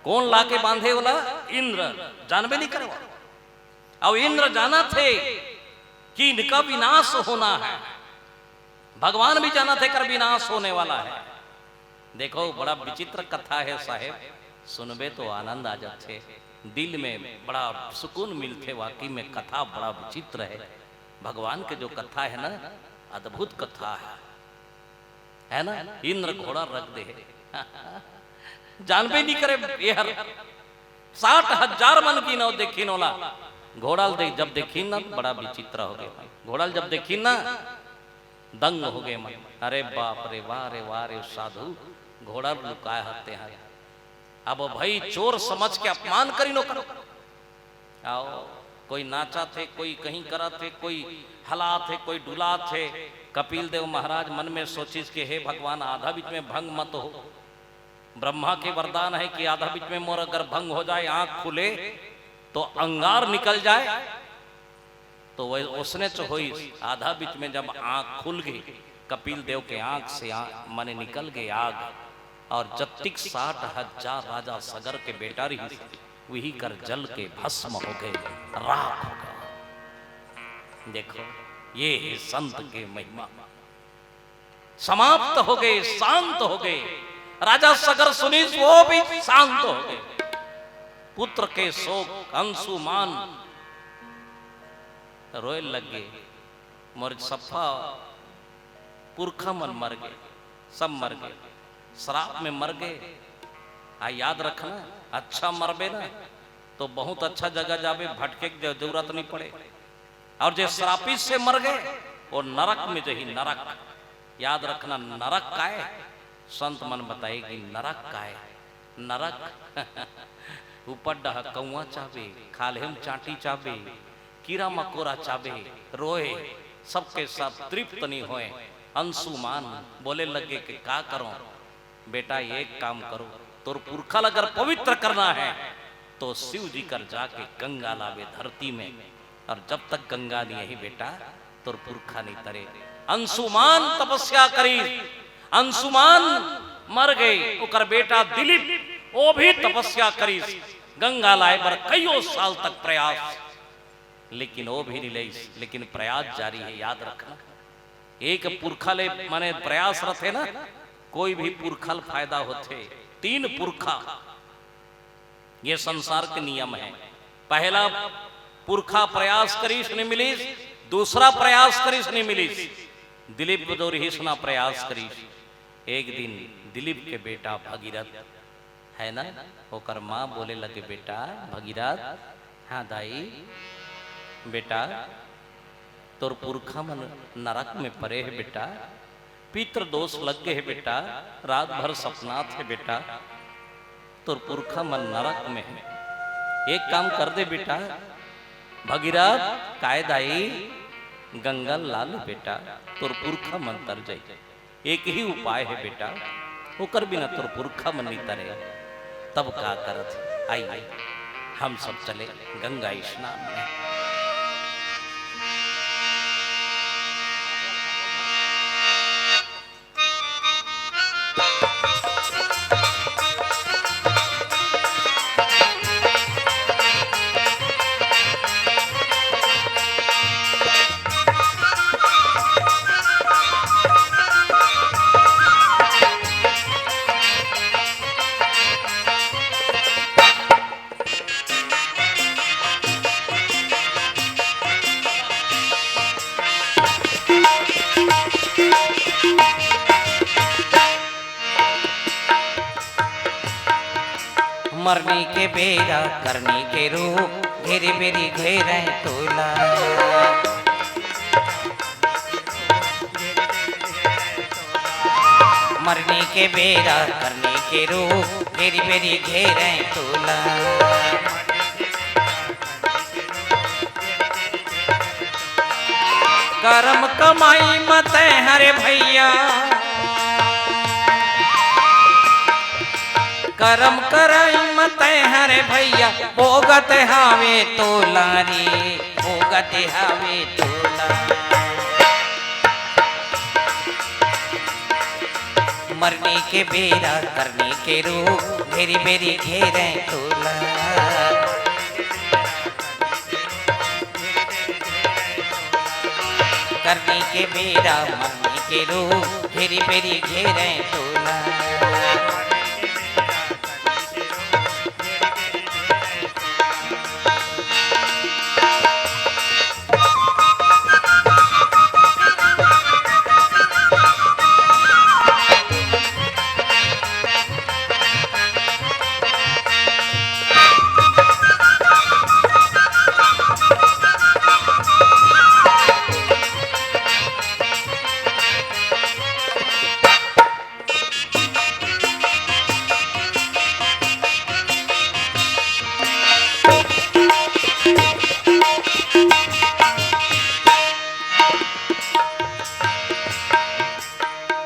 कौन लाके बांधे बोला? इंद्र जानबे नहीं करे। और इंद्र जाना थे कि इनका विनाश होना है, भगवान भी जाना थे कर विनाश होने वाला है। देखो बड़ा विचित्र कथा है साहेब, सुनबे तो आनंद आ जाते, दिल में बड़ा सुकून मिलते। वाकई में कथा बड़ा विचित्र है। भगवान के जो कथा है ना अद्भुत कथा है ना। इंद्र घोड़ा रख दे जानबे नहीं करे। ये हर 60,000 मन की नौ देखी नोला घोड़ा दे जब देखी ना बड़ा विचित्र हो गया। घोड़ा जब देखी ना दंग हो गए मन। अरे बाप रे वाह रे वाह रे साधु, घोड़ा लुकाए हते हैं। अब भाई चोर समझ के अपमान करी नो करो। आओ कोई नाचा थे, कोई कहीं करा थे, कोई हला थे, कोई डुला थे। कपिल देव महाराज मन में सोचिस के हे भगवान आधा बीच में भंग मत हो। ब्रह्मा के वरदान है कि आधा बीच में मोर अगर भंग हो जाए, आंख खुले तो अंगार निकल जाए, तो वह उसने तो हुई। आधा बीच में जब आंख खुल गई कपिल देव के आंख से मन निकल गए आग। और जत्तिक 60,000 राजा सगर के बेटा रही वही कर जल के भस्म हो गए, राख हो गए। देखो ये है संत के महिमा। समाप्त हो गए, शांत हो गए। राजा सगर सुनी वो भी शांत हो गए। पुत्र के शोक अंशुमान रोए लगे। मोर सफा पुरखा मन मर गए, सब मर गए, श्राप में मर गए। याद रखना अच्छा मरबे ना तो बहुत अच्छा जगह जाबे, भटके की जरूरत नहीं पड़े। और जो श्रापित से मर गए वो नरक में जही नरक। याद रखना नरक का है, संत मन बताएगी नरक का है। नरक ऊपर डह कौआ चाबे, खालेम चाटी चाबे, कीड़ा मकोड़ा चाबे, रोए सबके सब तृप्त नहीं होए। अंशुमान बोले लगे कि क्या करो बेटा, एक काम करो, तोर पुरखा अगर पवित्र करना है तो शिव जी कर जाके गंगा लावे धरती में। और जब तक गंगा नहीं है बेटा तोर पुरखा नहीं तरे। अंशुमान तपस्या करी, अंशुमान मर गए। ओकर बेटा दिलीप वो भी तपस्या करी, गंगा लाए पर कईयों साल तक प्रयास। लेकिन वो भी नहीं ले, लेकिन प्रयास जारी है। याद रखना, एक पुरखा ले माने प्रयास रथे ना, कोई भी पुरखल फायदा होते। 3 पुरखा ये संसार के नियम है। पहला पुरखा प्रयास करीश नहीं मिलीस, दूसरा प्रयास करीश नहीं मिलीस। दिलीप बदौरी सुना प्रयास करीश। एक दिन दिलीप के बेटा भगीरथ है ना, होकर माँ बोले लगे, बेटा भगीरथ, हाँ दाई बेटा, तोर पुरखा मन नरक में पड़े है बेटा, पितृ दोष लग गए है बेटा, रात भर सपना थे बेटा, तोर पुरखा मन नरक में है, एक काम कर दे बेटा। भगीरथ काय दाई, गंगा लाल बेटा, तोर पुरखा मन तर जाए। एक ही उपाय है बेटा, ओकर बिना तोर पुरखा मन नहीं तरे। तब का करत, आई हम सब चले गंगा स्नान में। मरने के बेरा करने के रूप घेरे बेरी घेरे तोला। मरने के बेरा करने के रूप घेरी बेरी घेरे तोला। कर्म कमाई मत हरे भैया, करम कराई मत हरे भैया, भोगत हावे तोला रे, भोगत हावे तोला। मरने के बेरा करने के रूप घेरी बेरी घेरे तोला। करने के बेरा मरने के रूप घेरी बेरी घेरे तोला।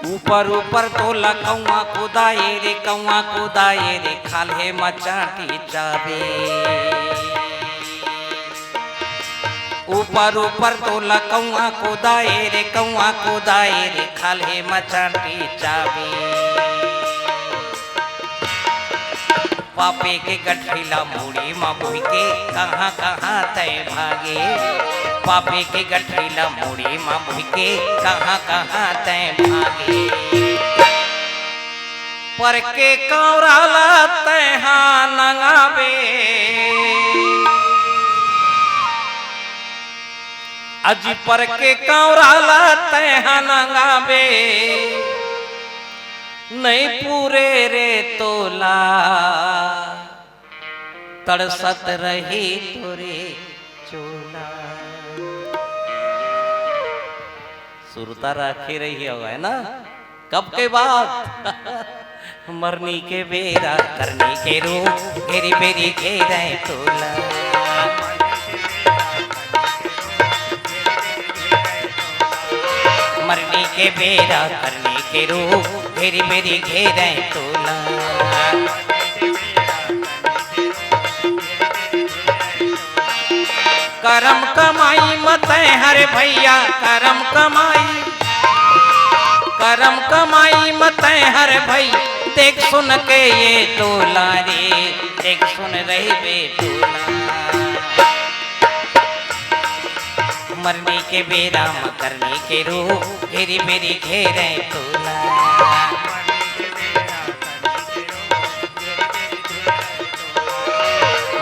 ऊपर ऊपर तोला कौआ कुदाए रे, कौआ कुदाए रे, खाले मचाटी चाबे। ऊपर ऊपर तोला कौआ कुदाए रे, कौआ कुदाए रे, खाले मचाटी चाबे। पापे के गठरीला मूड़ी माँ भूई के कहाँ कहाँ तय भागे। पापे के गठरीला मूड़ी माँ भूई के कहाँ कहाँ तय भागे। पर के कौराला तैहा नंगावे, अजी पर के कौराला तैहा नंगावे। नहीं पूरे रे तोला, तड़सत रही तोरे चोला। सुरता रखी रही होगा है ना, कब के बाद मरनी के बेरा करनी के रूप घेरी बेरी घेरे तोला। मरनी के बेरा करनी के रूप घेरी बेरी घेरे तोला। करम कमाई मत हरे भैया, करम कमाई, करम कमाई मत हरे भाई। देख सुन के ये तोला रे, देख सुन रही बे तोला। मरने के बेरा करने के रू घेरी बेरी घेरे तोला।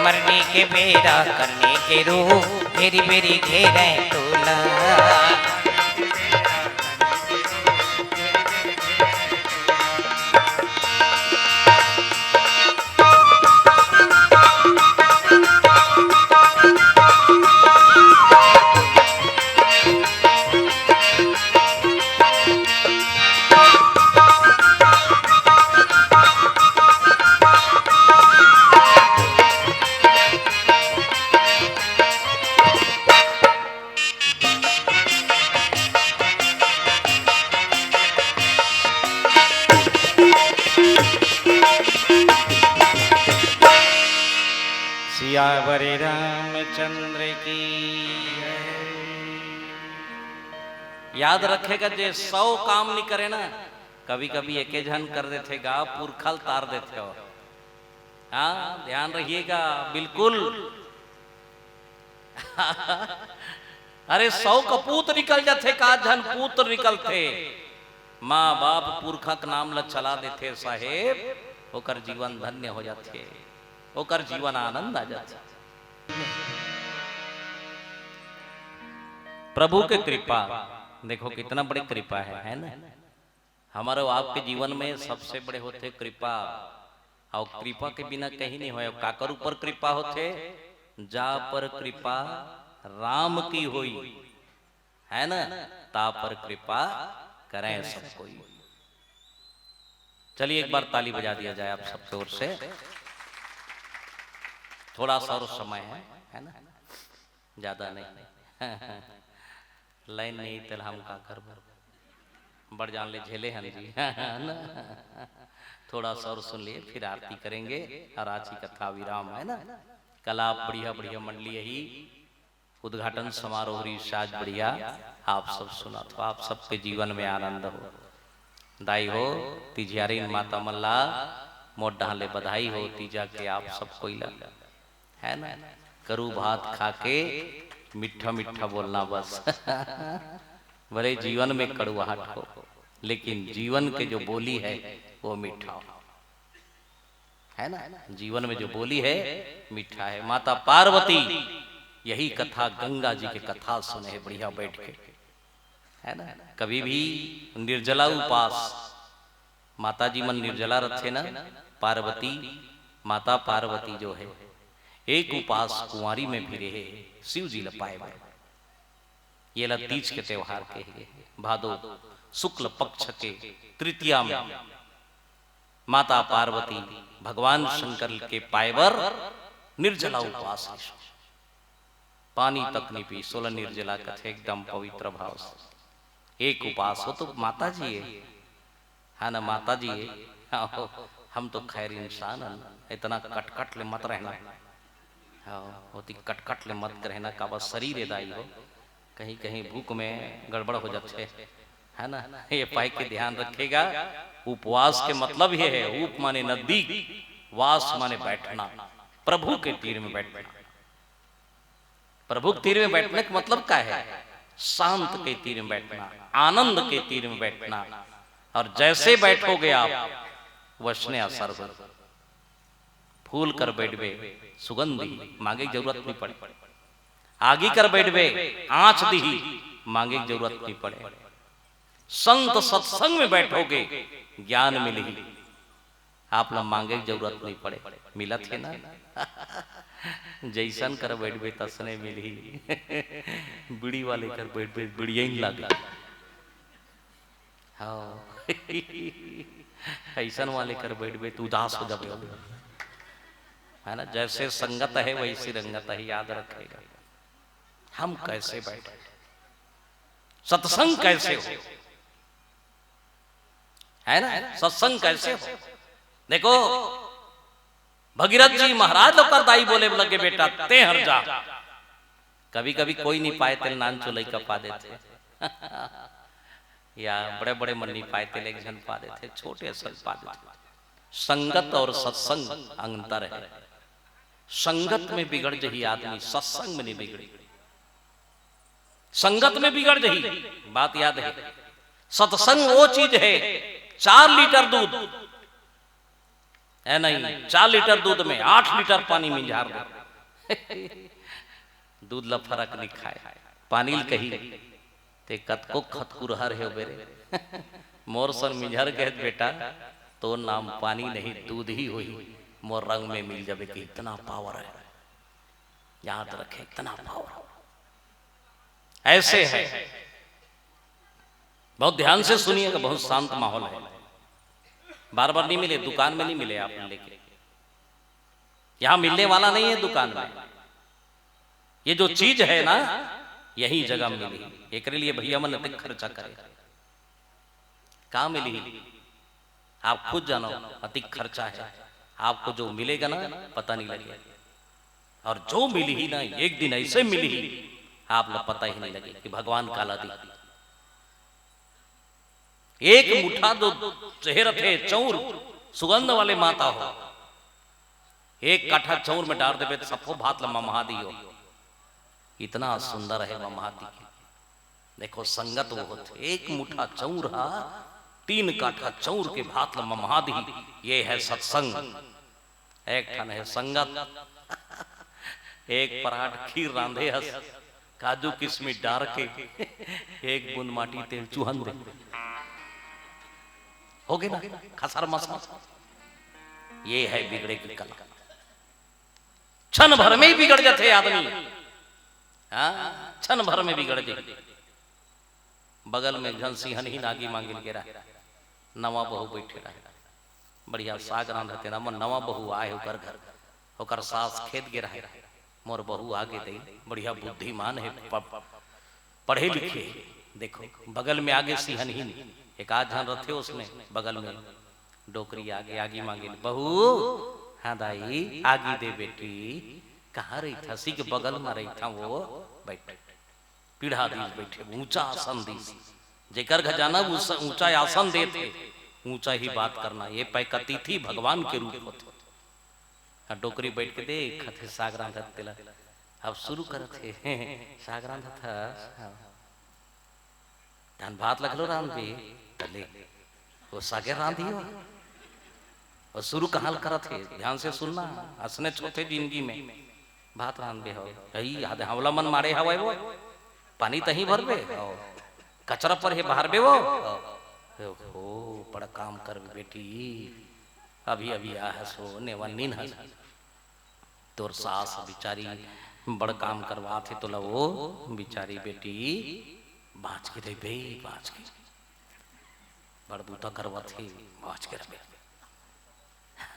मरने के बेरा करने के रू घेरी बेरी घेरे तोला। सियावर रामचंद्र की। याद रखेगा जे 100 काम नहीं करे ना, कभी कभी एक जन कर देते गा पुरखल तार देते हो। हाँ ध्यान रखिएगा बिल्कुल। अरे 100 कपूत निकल जाते का जन पुत्र निकलते। माँ बाप पुरखा का नाम ला चला देते साहेब, होकर जीवन धन्य हो जाते, होकर जीवन आनंद आ जाता। प्रभु के कृपा देखो कितना बड़ी कृपा है ना। हमारे आपके जीवन में सबसे बड़े होते कृपा, और कृपा के बिना कहीं नहीं होए। काकर ऊपर कृपा होते, जा पर कृपा राम की हुई है ना, ता पर कृपा करें सब कोई। चलिए एक बार ताली बजा दिया जाए आप सबके ओर से। थोड़ा सा और समय है ना, ज्यादा नहीं। लाइन नहीं तेल हम का कर बढ़ जान ले झेले हैं जी। ना थोड़ा सा और सुन लिए फिर आरती करेंगे और आज की कथा विराम है ना। कल आप बढ़िया बढ़िया मंडली यही उद्घाटन समारोह साज बढ़िया आप सब सुना तो आप सबके जीवन में आनंद हो। दाई हो तिजियारी माता मल्ला मोट डाले बधाई हो तीजा के आप सब कोई लगा है ना। करू भात खा के मीठा मीठा बोलना बस। भले जीवन में कड़वाहट हो लेकिन जीवन के जो बोली है वो मीठा हो, है ना। जीवन में जो बोली है मीठा है। माता पार्वती यही कथा गंगा जी की कथा सुने है बढ़िया बैठ के, है ना। कभी भी निर्जला उपास माता जी मन निर्जला रखे ना। पार्वती माता पार्वती जो है एक उपास कुंवारी में भी रहे शिव जी लपाए। ये तीज के त्योहार के भादो शुक्ल पक्ष के तृतीया में माता पार्वती भगवान शंकर के पायवर निर्जला उपवास, पानी तक नहीं पी, 16 निर्जला कथे एकदम पवित्र भाव से एक उपास हो। तो माता जी है ना, माता जी हम तो खैर इंसान इतना कटकट ले मत रहना, होती कटकट ले मत रहना का बस शरीर दाई हो, कहीं कहीं भूख में गड़बड़ हो जाते है ना। ये पाई के ध्यान रखेगा। उपवास के मतलब ये है, उप माने नजदीक, वास माने बैठना, प्रभु के तीर में बैठना। प्रभु के तीर में बैठने का मतलब क्या है? शांत के तीर में बैठना, आनंद के तीर में बैठना। और जैसे बैठोगे आप वैसने असर हो। फूल कर बैठबे सुगंधी मांगे की जरूरत नहीं पड़े, आगे कर बैठबे आंच दी मांगे की जरूरत नहीं पड़े। संत सत्संग में बैठोगे ज्ञान मिलेगी, आप लोग मांगे की जरूरत नहीं पड़े। मिला थे ना जैसन कर बैठबे तसने मिली। बीड़ी वाले कर बैठबे बीड़िया ही लगे, हाँ ऐसन वाले कर बैठबे तो उदास हो जाबे, है ना। जैसे संगत है वैसी रंगत है, याद रखेगा। हम कैसे बैठे, सत्संग कैसे हो, है ना। सत्संग कैसे हो। देखो भगीरथ जी महाराज लोग दाई बोले लगे बेटा ते हर जा। कभी कभी कोई नहीं पाए तेल नान चुलई का पा देते या बड़े बड़े मन नहीं पाए तेल एक जन पा देते, छोटे से पा देते। संगत और सत्संग अंतर है। संगत में बिगड़ जही आदमी, सत्संग में नहीं बिगड़े। संगत में बिगड़ जाही। बात याद है, सत्संग वो चीज है, 4 लीटर दूध है नहीं, 4 लीटर दूध में 8 लीटर पानी में झाड़ दो। दूध ला फर्क नहीं खाए, पानी कही ते कतको खतकुरहर है बेरे। मोर सन मिझर गए बेटा तो नाम पानी नहीं दूध ही हुई, मोर रंग में मिल जावे कि इतना पावर है। याद रखे, इतना पावर ऐसे है। बहुत ध्यान से सुनिएगा, बहुत शांत माहौल है। बार बार नहीं मिले, दुकान में नहीं मिले आप लेके, यहां मिलने वाला नहीं है दुकान में। ये जो चीज है ना यही जगह मिली, एक लिए भैया मन अधिक खर्चा करे। कहां मिली आप खुद जानो, अधिक खर्चा है। आपको जो मिलेगा ना पता नहीं लगेगा, और जो मिली ही ना एक दिन ऐसे मिली ही आप लोग पता ही नहीं लगे कि भगवान काला दी। एक मुठा दो चेहरे थे चौर सुगंध वाले माता हो, एक काठा चौर में डाल देवे सबको भात लम्मा महादी हो। इतना सुंदर है वह महादी की। देखो संगत वो होते, एक मुठा चौर 3 काठा चौर के भात लम्मा महादी, ये है सत्संग। एक ठन है संगत, एक पराठ खीर रांधे हस, काजू किशमिश डार के, एक बूंद माटी तेल चूहन दे, हो गए ना खसर मसा। ये है बिगड़े की कला, क्षण भर में ही बिगड़ जाते आदमी। क्षण भर में बिगड़ जाते। बगल में घंसी हनही नागी मांगिल गिरा, नवा बहू बैठे रहे, बढ़िया साग रांधते ना। नवा बहू आए होकर घर, होकर सास खेत गिरा है, मोर बहू आगे दे, बढ़िया बुद्धिमान है, पढ़े लिखे। देखो बगल में आगे सिहन ही नहीं, एक आध जन रथे उसमें बगल में डोकरी आगे आगे मांगे, बहू हाँ दाई आगे दे बेटी। कहाँ रही था? सी के बगल में रही था वो बैठे, पीढ़ा दी बैठे, ऊंचा आसन दी, जेकर खजाना ऊंचा आसन देते, ऊंचा ही बात करना। ये पैकतिथि भगवान के रूप होते। डोकरी बैठ के दे खथे साग रांधत तेला, अब शुरू करते साग रांधत था, ध्यान भात लग लो रांध भी तले वो सागे रांधियो, और शुरू कहां करत है, ध्यान से सुनना। हंसने छोटे जिंदगी में भात रांध बे हो, यही याद हमला मन मारे हवा वो पानी तही भर बे, कचरा पर है बाहर बे वो हो, बड़ा काम कर बेटी, अभी अभी आ सो नेवा नीन हस, तोर सास बिचारी बड़ काम करवा थे तो वो बिचारी बेटी बाँच के रहे बे, बाँच के बड़ बूता करवा थे, बाँच के रहे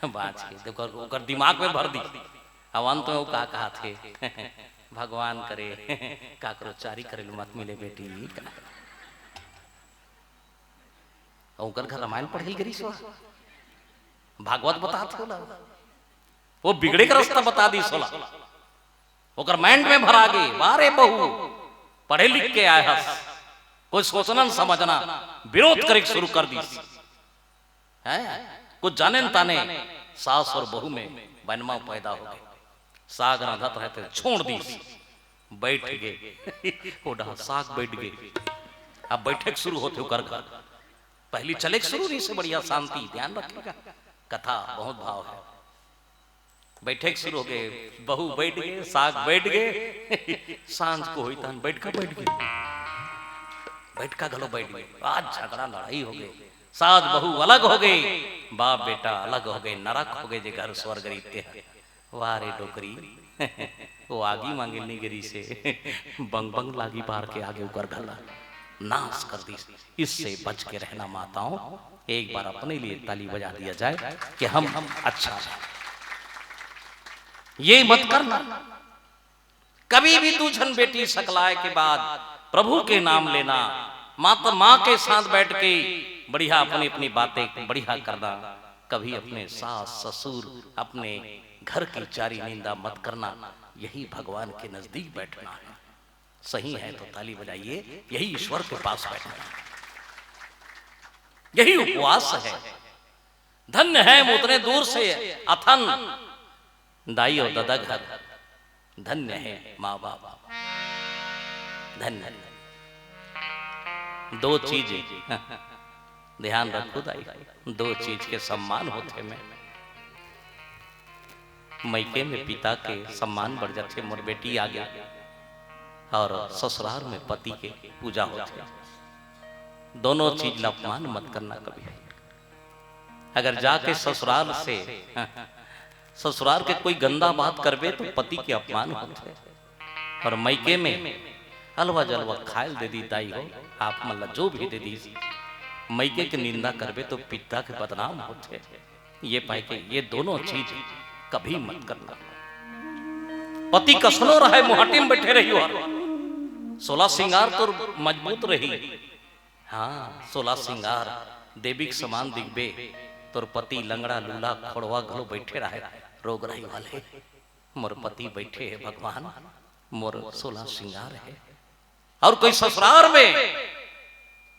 बाँच के देखो ओकर दिमाग में भर दी। अब अंत में वो का कहा थे भगवान करे काकरो चारी करे मत मिले बेटी। ओकर घर रामायण पढ़ी गरी सो, भागवत बता थोला, वो बिगड़े का रास्ता बता दी सोला, ओकर माइंड में भरा गई। बारे बहू पढ़े लिख के आए हस, कोई सोचना न समझना, विरोध करे शुरू कर दी है। कुछ जाने न ताने सास और बहू में बनवा पैदा हो गए। साग रांधत रहते छोड़ दी, बैठ गए ओढ़ा साग बैठ गए। अब बैठक शुरू होते कर घर, पहली चले शुरू नहीं से बढ़िया शांति, ध्यान रखिएगा कथा बहुत भाव है। बैठक शुरू हो गए, बहू बैठ गए, साग बैठ गए, सांझ को हुई तन बैठ का गलो बैठ गए। आज झगड़ा लड़ाई हो गई, सास बहू अलग हो गई, बाप बेटा अलग हो गए, नरक हो गए जे घर स्वर्ग रीते। वारे डोकरी वो आगी मांगे नहीं गिरी से बंग बंग लागी बाहर के आगे उकर गला नाश कर दी। इससे बच के रहना माताओं, एक बार अपने लिए ताली बजा दिया जाए कि हम अच्छा है। ये मत करना कभी भी दूजन बेटी सकलाए के बाद प्रभु के नाम लेना, माता माँ के साथ बैठ के बढ़िया अपनी अपनी बातें बढ़िया करना। कभी अपने सास ससुर अपने घर की चारी निंदा मत करना, यही भगवान के नजदीक बैठना है। सही है तो ताली बजाइए, यही ईश्वर के पास बैठना है, यही उपवास है। धन्य है उतने दूर से अथन दाई और दादा घर, धन्य है माँ बाप धन्य। दो चीज ध्यान रखो दाई, दो चीज के सम्मान होते में। मैके में पिता के सम्मान बढ़ जाते, मोर बेटी आ गया, और ससुराल में पति के पूजा होते। दोनों चीज अपमान मत करना कभी। अगर जाके ससुराल से ससुराल के कोई गंदा बात करबे तो पति के अपमान होते, और मैके में हलवा जलवा खायल दे दी दाई हो, आप मतलब जो भी दे दी, मैके की निंदा करबे तो पिता के बदनाम होते। ये पाए के ये दोनों चीज कभी मत करना। पति कसनो रहे, मुहाटी में बैठे रही हो, 16 श्रृंगार तो मजबूत रही। हाँ 16 श्रृंगार देवी के समान दिखबे, तोर पति लंगड़ा लूला खोड़वा घलो बैठे रहे, रोग रही वाले मोर पति बैठे है भगवान, मोर 16 श्रृंगार है। और कोई ससुराल में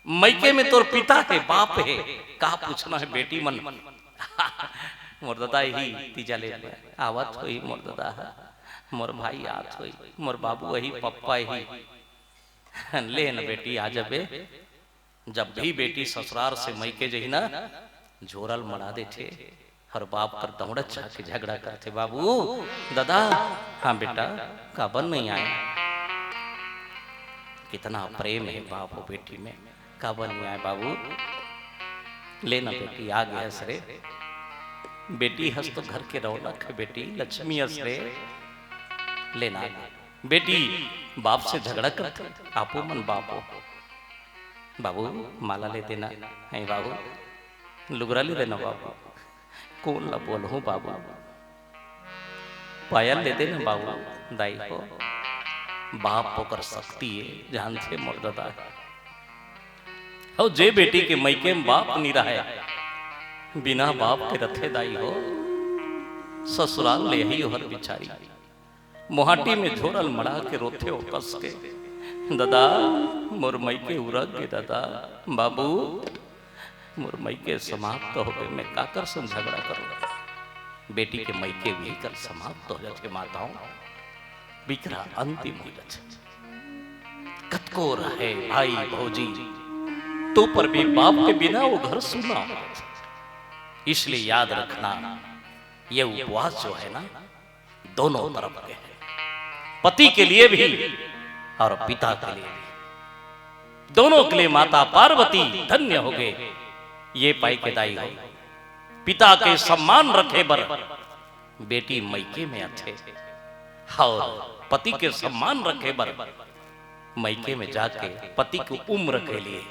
मैके में तोर पिता है, बाप है, कहा पूछना है बेटी मन मोर दादा ही तीजा ले आवत होई, मोर दादा मोर भाई आत होई, मोर बाबू वही पप्पा ही ले न बेटी आ जबे। जब भी बेटी ससुराल से मैके जही ना, झोरल मरा दे थे, और बाप पर दौड़त जाके झगड़ा करते, बाबू दादा हाँ बेटा काबर नहीं आए। कितना प्रेम है बाप और बेटी में, काबर नहीं आए बाबू, लेना बेटी आ गया सरे। बेटी हंस तो घर के रौनक है, बेटी लक्ष्मी हंस रे, लेना बेटी बाप से झगड़ा करते, आपो मन बापो, बाबू माला ले देना है, बाबू लुगरा ले देना, बाबू कौन ला बोल हूँ, बाबू पायल ले देना, बाबू दाई को। बाप होकर शक्ति है, जानते मोर दादा। और जे बेटी के मैके में बाप नहीं रहा, बिना बाप के रथे दाई हो, ससुराल ले ही हर बिचारी, मोहाटी में झोरल मड़ा के रोथे हो कस के, दादा मोर मैके उरग के, दादा बाबू मोर मैके समाप्त हो गए, मैं काकर से झगड़ा करूंगा। बेटी के मैके भी कर समाप्त हो जाते माताओं, बिकरा अंतिम हो जाते। कतको रहे भाई भौजी तो पर भी बाप के बिना वो घर सुना हो। इसलिए याद रखना, ये उपवास जो है ना, दोनों तरफ के हैं, पति के लिए भी और पिता के लिए भी, दोनों के लिए माता पार्वती धन्य हो गए। ये पाई के दाई हो, पिता के सम्मान रखे बर बेटी मैके में अच्छे, और पति के सम्मान रखे बर मैके में जाके पति की उम्र के लिए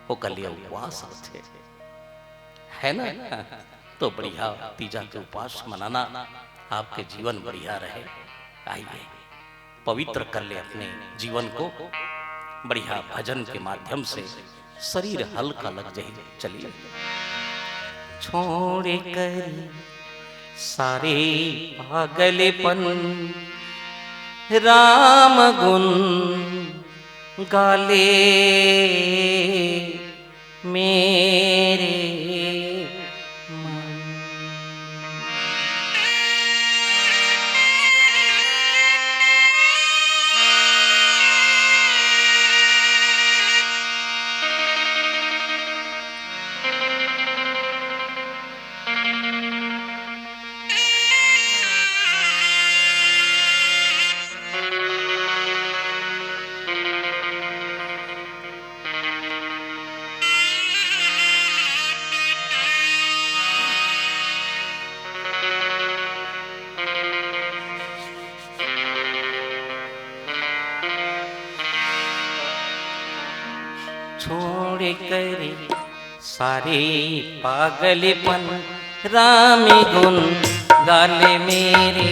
वो कर लिया उपवास अच्छे है ना। तो बढ़िया तीजा के उपवास मनाना, आपके जीवन बढ़िया रहे। आइए पवित्र कर ले अपने जीवन को, बढ़िया भजन के माध्यम से शरीर हल्का लग जाए। चलिए छोड़ कर सारे पागलपन, राम गुण गाले मेरे मन। छोड़ कर सारे पागलपन, राम गुण गाले मेरे।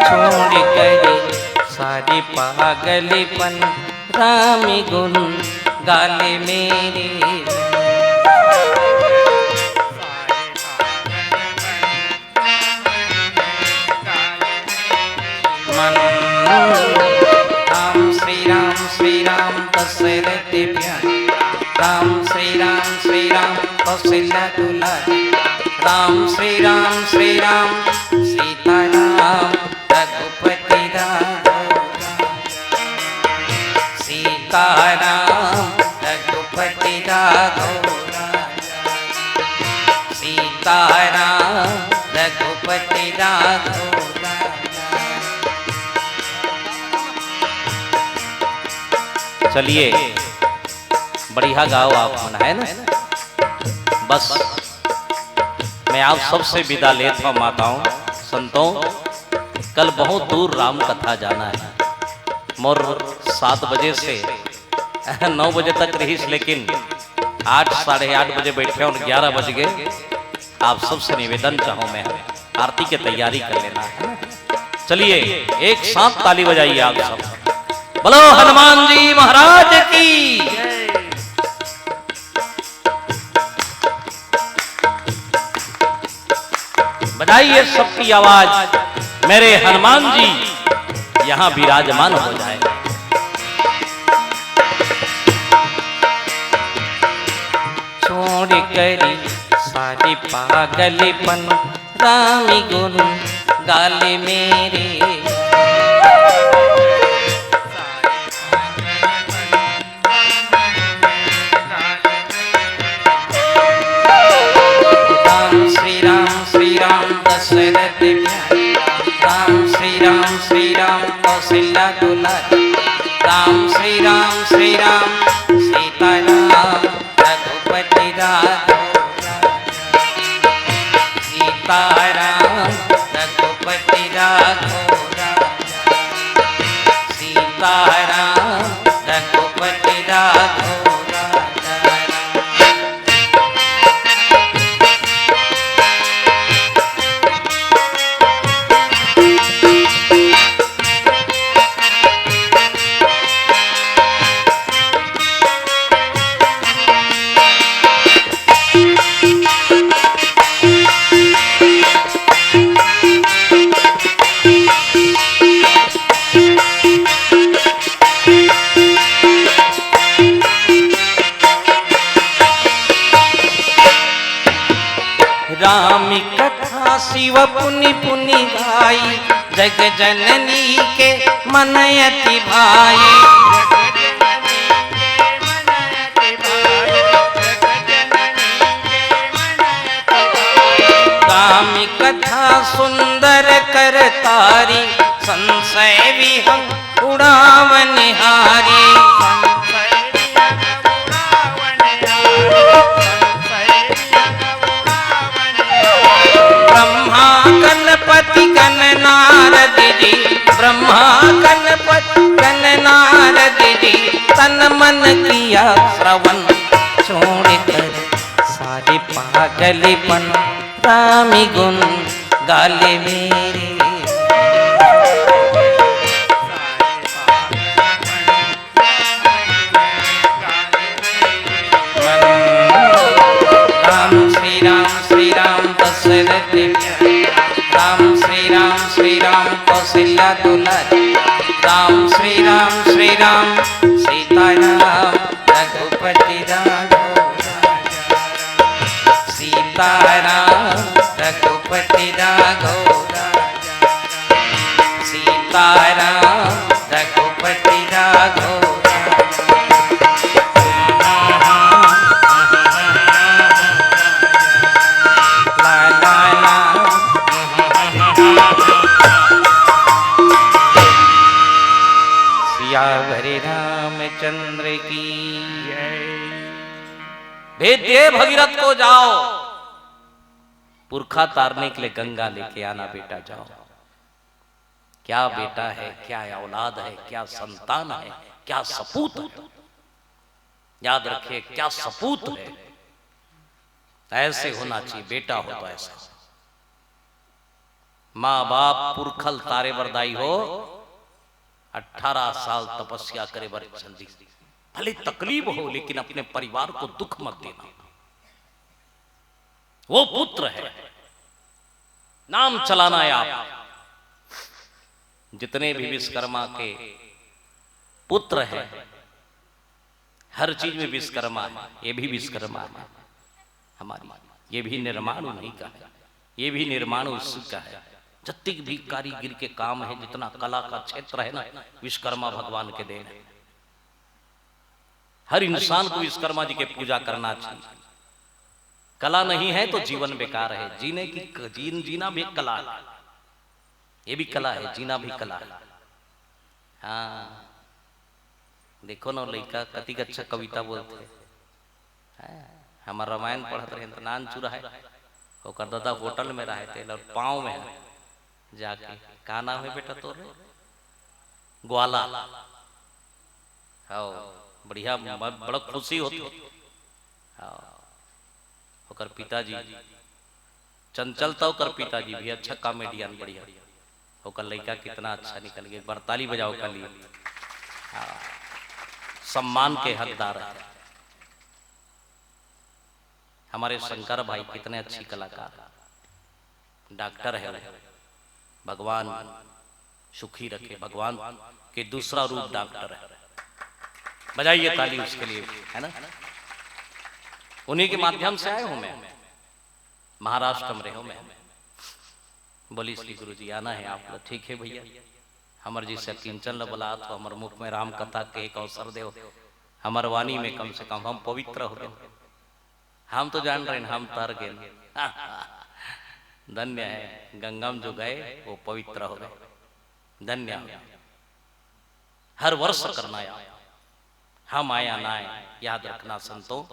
छोड़ कर सारे पागलपन, राम गुण गाले मेरे। श्री राम दशरथ प्यार, राम श्री राम कौशल्या दुलारी। राम श्री राम सीताराम रघुपति राघव सीताराम रघुपति राघव सीताराम रघुपति राघव। चलिए बढ़िया गाओ आप मन, है ना। बस मैं आप सबसे विदा लेता हूँ माताओं संतों। कल बहुत दूर राम कथा जाना है मोर 7 बजे से 9 बजे तक रहीस, लेकिन 8 साढ़े 8 बजे बैठे और 11 बज गए। आप सबसे निवेदन चाहूँ मैं आरती की तैयारी कर लेना है। चलिए एक साथ ताली बजाइए आप सब। बोलो हनुमान जी महाराज की। बजाइए सबकी आवाज, मेरे हनुमान जी यहां विराजमान हो जाए। छोड़ करी सारी पागलपन रामी गुण गाले मेरे। दशरथ राम श्री राम कौशल्या दुलारी। राम श्री राम सीताराम रघुपति राघव सीताराम रघुपति राघव सीताराम रघुपति राघव। राम कथा शिव पुनि पुनि गाई, जग जननी के मन अति भाई। राम कथा सुंदर कर तारी, संशय विहंग उड़ावन हारी। ब्रह्मा गणपति गण नारद जी, ब्रह्मा गणपति गण नारद जी, तन मन किया श्रवण। छोड़ कर सारे पागलपन रामी गुण गाले मेरे। दशरथ राम कौशल्या दुलारी। राम श्री राम सीताराम रघुपति राघव सीताराम रघुपति राघव सीताराम रघुपति राघव। हरे रामचंद्र की भेज दे भगीरथ को, जाओ पुरखा तारने के लिए गंगा लेके आना बेटा जाओ। क्या बेटा है, क्या औलाद है, क्या संतान है, क्या सपूत है। याद रखिए क्या सपूत है, ऐसे होना चाहिए। बेटा हो तो ऐसा, माँ बाप पुरखल तारे वरदाई हो, 18 साल तपस्या करे बर जल्दी, भले तकलीफ हो लेकिन अपने परिवार को दुख मत देना। वो पुत्र है, नाम चलाना है आप। जितने भी विश्वकर्मा के पुत्र है, हर चीज में विश्वकर्मा है, ये भी विश्वकर्मा है। हमारी ये भी निर्माण नहीं का है, ये भी निर्माण उसी का है। जितनी भी कारीगिर के काम है, जितना कला का क्षेत्र है ना, विश्वकर्मा भगवान के देन है। हर इंसान को विश्वकर्मा जी के पूजा करना चाहिए। कला नहीं है तो जीवन बेकार है। जीने की जीना भी एक कला है, ये भी कला है, जीना भी कला है। हाँ देखो ना लड़का कति अच्छा कविता बोलते हैं। हमारा रामायण पढ़ते रहे तो नान चुरा है, ओकर दादा होटल में रहे थे और पाँव में है जाके का नाम है बेटा तोरे? ग्वाला। हाँ बढ़िया, बड़ा खुशी होती। हाँ ओकर पिताजी चंचल था, ओकर पिताजी भी अच्छा कॉमेडियन बढ़िया। ओकर लड़का कितना अच्छा निकल गया, बरताली बजाओ का लिए। हाँ सम्मान के हकदार है हमारे शंकर भाई, कितने अच्छी कलाकार, डॉक्टर है। भगवान सुखी रखे, भगवान के दूसरा रूप डॉक्टर है। बजाइए ताली उसके लिए, है ना। उन्हीं के माध्यम से आए हूं मैं, महाराष्ट्र में रहो मैं। बोली श्री गुरु जी आना है आप लोग, ठीक है भैया। हमर जी से किंचन बोला तो हमर मुख में राम कथा के एक अवसर दे, हमर वाणी में कम से कम हम पवित्र हो गए। हम तो जान रहे हैं हम तर गए, धन्य है। गंगा में जो गए वो पवित्र हो गए, धन्य। हर वर्ष करना यार, हम आया ना आए याद रखना संतों।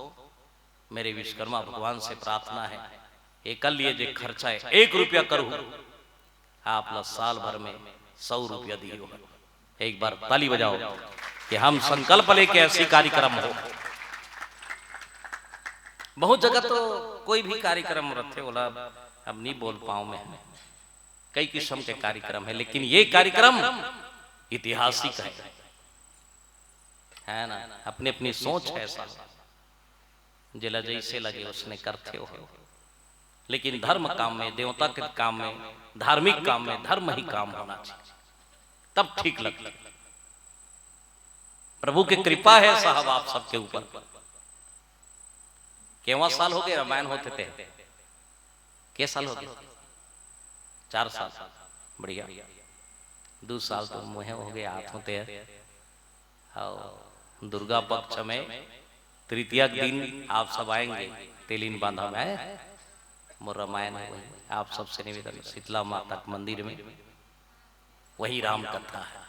मेरे विश्वकर्मा भगवान से प्रार्थना है, एक लिए जो खर्चा है 1 रुपया करूँ आप लोग साल भर में 100 रुपया दिए। एक बार ताली बजाओ कि हम संकल्प लेके ऐसी कार्यक्रम हो। बहुत जगह तो कोई भी कार्यक्रम रखे बोला अब नहीं बोल पाऊं मैं, कई किस्म के कार्यक्रम है, लेकिन ये कार्यक्रम ऐतिहासिक है ना। अपनी अपनी सोच है, ऐसा जिला जैसे लगे उसने करते हो। लेकिन धर्म काम में, देवता के काम में, धार्मिक काम में धर्म ही काम होना चाहिए, तब ठीक लगता। प्रभु की कृपा है साहब आप सबके ऊपर। केवा साल हो गए रामायण होते थे? के साल हो गए? 4 साल, बढ़िया। 2 साल तो मुहे हो गए हाथ होते हैं। दुर्गा पक्ष में तृतीया दिन आप सब आएंगे तेलीन बांधा में, मोर रामायण आप सबसे निवेदन, शीतला माता के मंदिर में वही राम कथा है।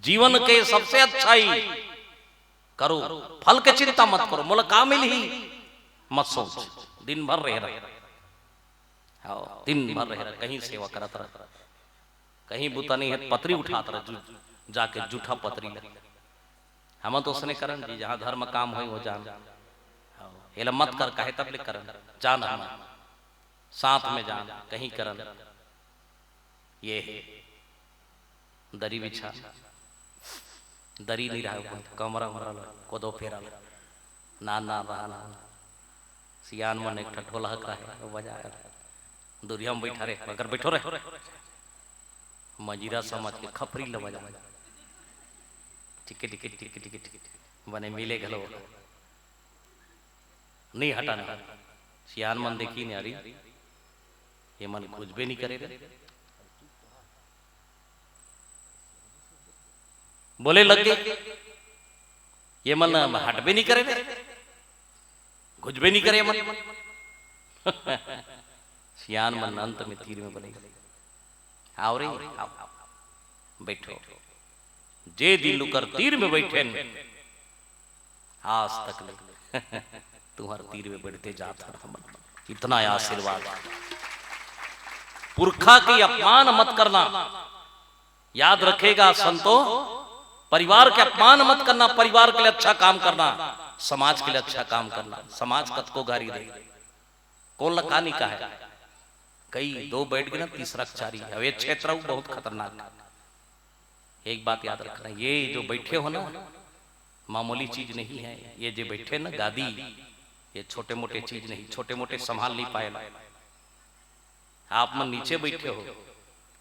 जीवन के सबसे अच्छाई करो, फल के चिंता मत करो, मुलाका मिल ही मत सोच। दिन भर रहे दिन भर रहे, कहीं सेवा करत रह, कहीं बुता नहीं है पतरी उठात रह, जाके जूठा पतरी लग। हम तो उसने करन जी जहां धर्म काम हो वो जान, एला मत कर कहे तब ले करन जान, हम साथ में जान कहीं करन। ये है दरी बिछा, दरी नहीं रहा, कमरा मरल कोदो फेरल ना ना रहा। सियान मन एक ढोला हक रहा बजा दुरिया में बैठा रहे, अगर बैठो रहे मजीरा समझ के खपरी ल बजा टिके टिके टिके टिके टिके बने मिले गलो नहीं हटाना। सियान मन देखी नहीं आ रही, ये मन कुछ भी नहीं करेगा। बोले लग गए ये मन हट भी नहीं करे, कुछ भी नहीं करे मन। सियान मन अंत में तीर में बने। आओ रे आओ, बैठो। जे दिल कर तीर में बैठे आज तक नहीं तुम्हारे तीर में बढ़ते जाता। इतना आशीर्वाद। पुरखा की अपमान मत करना, याद रखेगा संतों। परिवार के अपमान मत करना, परिवार के लिए अच्छा काम करना, समाज के लिए अच्छा काम करना। समाज कत को गारी दे कौन लकानी का है, कई 2 बैठ गए ना, तीसरा चारी। अब ये क्षेत्र बहुत खतरनाक। एक बात याद रखना, ये जो बैठे हो ना मामूली चीज नहीं है। ये जो बैठे ना गादी, ये छोटे मोटे चीज नहीं, छोटे मोटे संभाल नहीं पाए। आप मन नीचे बैठे हो,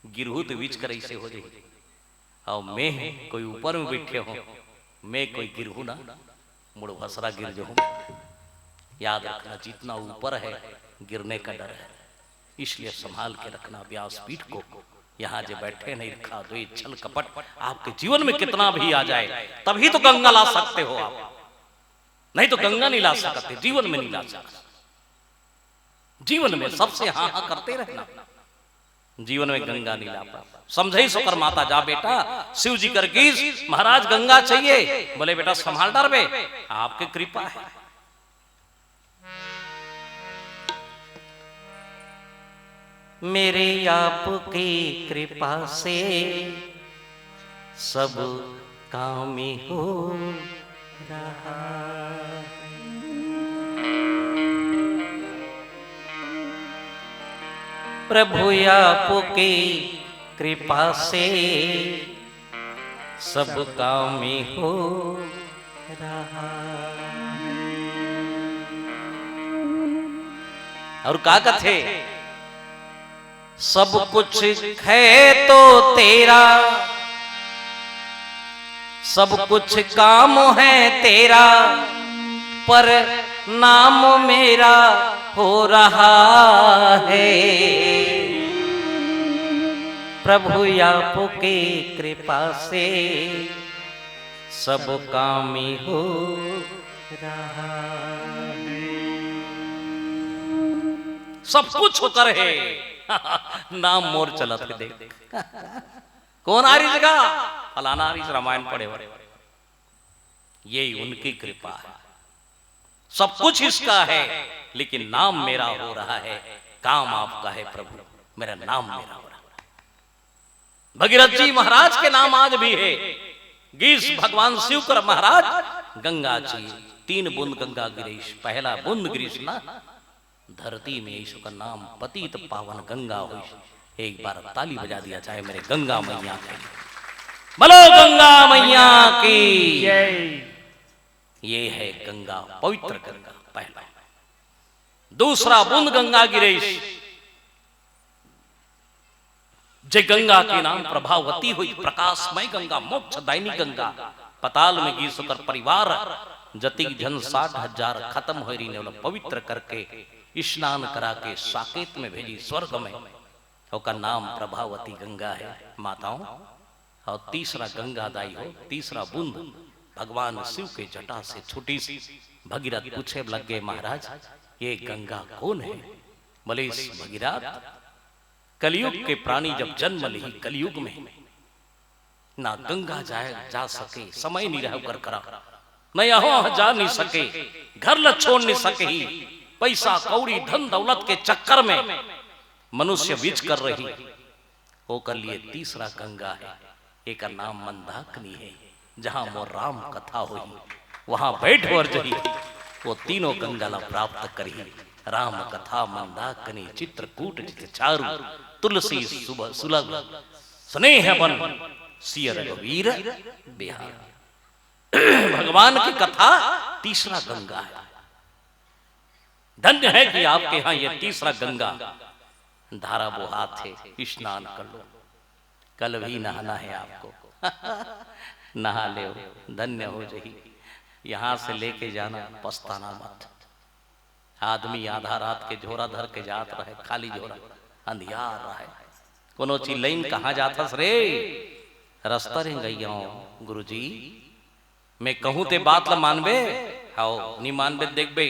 गिरहू तो बीच कर ऐसे हो जाए। और मैं कोई ऊपर में बैठे हो, मैं कोई गिरहू ना मुड़ भसरा गिर जो हूं। याद रखना, जितना ऊपर है गिरने का डर है, इसलिए संभाल के रखना व्यासपीठ को। यहाँ जो बैठे नहीं रखा, तो ये छल कपट आपके जीवन में कितना भी आ जाए, तभी तो गंगा ला सकते हो आप, नहीं तो गंगा नहीं ला सकते, जीवन में नहीं ला सकते। जीवन में सबसे हाँ हाँ करते रहना, जीवन में गंगा नहीं ला पा। समझे सोकर माता जा बेटा, शिव जी कर गीस महाराज गंगा चाहिए, बोले बेटा संभाल डर बे, आपकी कृपा है। मेरे आपकी कृपा से सब काम हो रहा, प्रभु आपकी कृपा से सब काम हो रहा। और का कथे, सब कुछ है तो तेरा, सब कुछ काम है तेरा, पर नाम मेरा हो रहा है। प्रभु आपकी कृपा से सब काम हो रहा है। सब कुछ होकर है नाम मोर चलत है देख। कौन आ रही जगह, फलाना आ रही, रामायण पढ़े बड़े, यही उनकी कृपा है। सब कुछ इसका है, लेकिन नाम मेरा हो रहा है, काम आपका है प्रभु, मेरा नाम मेरा हो रहा है। भगीरथ जी महाराज के नाम आज भी है, गीस भगवान शिव कर महाराज गंगा जी, 3 बूंद गंगा गिरीश, पहला बूंद गिरीश ना धरती में यीशु का नाम पतित पावन गंगा हो। एक बार ताली बजा दिया जाए मेरे गंगा मैया की, बोलो गंगा मैया की जय। ये है गंगा, पवित्र गंगा पहला। दूसरा बूंद गंगा गिरीश, जय गंगा के नाम प्रभावती हुई, प्रकाशमय गंगा, मोक्षदायिनी गंगा। पताल में गीस कर परिवार जतिक जन 60,000 खत्म हो रही ने पवित्र करके स्नान करा के साकेत में भेजी स्वर्ग में, उसका नाम प्रभावती गंगा है माताओं। और तीसरा गंगादाई हो, तीसरा बूंद भगवान शिव के जटा से छुटी सी। भगीरथ पूछे लगे महाराज ये गंगा कौन है? बोले इस भगीरथ कलयुग के प्राणी जब जन्म ली कलयुग में ना गंगा जा सके, समय नहीं रह कर करा, न यहाँ जा नहीं सके, घर ल छोड़ नहीं सके, पैसा कौड़ी धन दौलत के चक्कर में मनुष्य विच कर रही वो कर लिए तीसरा गंगा है, एक नाम मंदाकिनी है। जहां मोर राम कथा हुई वहां बैठ और जही वो तीनों गंगा ला प्राप्त करी। राम कथा मंदाकिनी चित्रकूट जित चारु, तुलसी सुबह सुलभ स्नेह बन सिय रघुवीर बिहार। भगवान की कथा तीसरा गंगा है। धन्य है कि आपके यहाँ ये तीसरा गंगा धारा वो हाथ है, स्नान कर लो, कल भी नहाना है आपको नहा ले, धन्य हो जही। यहां से लेके जाना, पछताना मत। आदमी आधा रात के झोरा धर के जात रहे, खाली झोरा अंधियार रहे, कोनो चीज लाइन कहाँ जाथस रे, रास्ता रे गई गुरुजी मैं कहूं ते बात ला मानबे, हाओ नहीं मानबे देखबे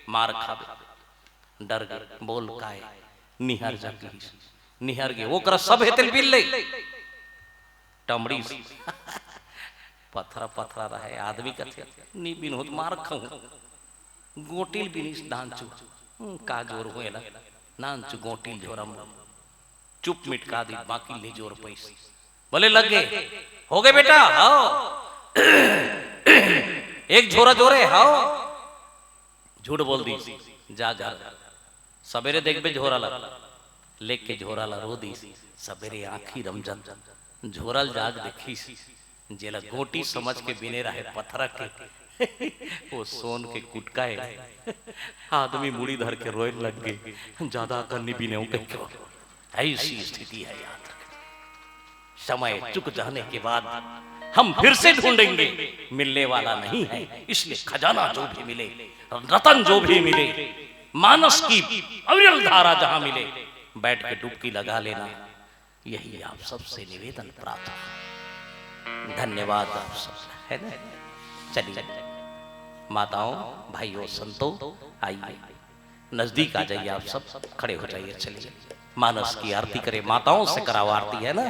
मार खाबे। डर गए बोल काए निहर जाके निहर गे वो कर सब हेतल बिल ले टमड़ी पथरा पथरा रहे आदमी कथे नी बिन होत मार खाऊं गोटिल बिनिस दांचू का जोर होएला नांचू गोटिल जोरम चुप मिटका दी बाकी ले जोर पैसे बोले लग गए हो गए बेटा हाओ एक झोरा जोरे हाओ झूठ बोल दी जा घर सवेरे देखबे झोरा ला लेके झोरा ला रो दी सवेरे आखी रमजन झोरल जाग देखी जेला गोटी समझ के बिने रहे पत्थर के वो सोन के कुटका है आदमी मुड़ी धर के रोए लग गए ज्यादा करनी भी नहीं क्यों ऐसी स्थिति है। याद समय चुक जाने के बाद हम फिर से ढूंढेंगे, मिलने वाला नहीं है। इसलिए खजाना जो भी मिले, रतन जो भी मिले, मानस की अविरल धारा जहां मिले, बैठ के डुबकी लगा लेना, यही आप सबसे निवेदन प्रार्थना। धन्यवाद आप सब, है ना। चलिए माताओं, भाइयों, संतों, आइए नजदीक आ जाइए, आप सब खड़े हो जाइए। चलिए मानस की आरती करें, माताओं से कराओ आरती, है ना।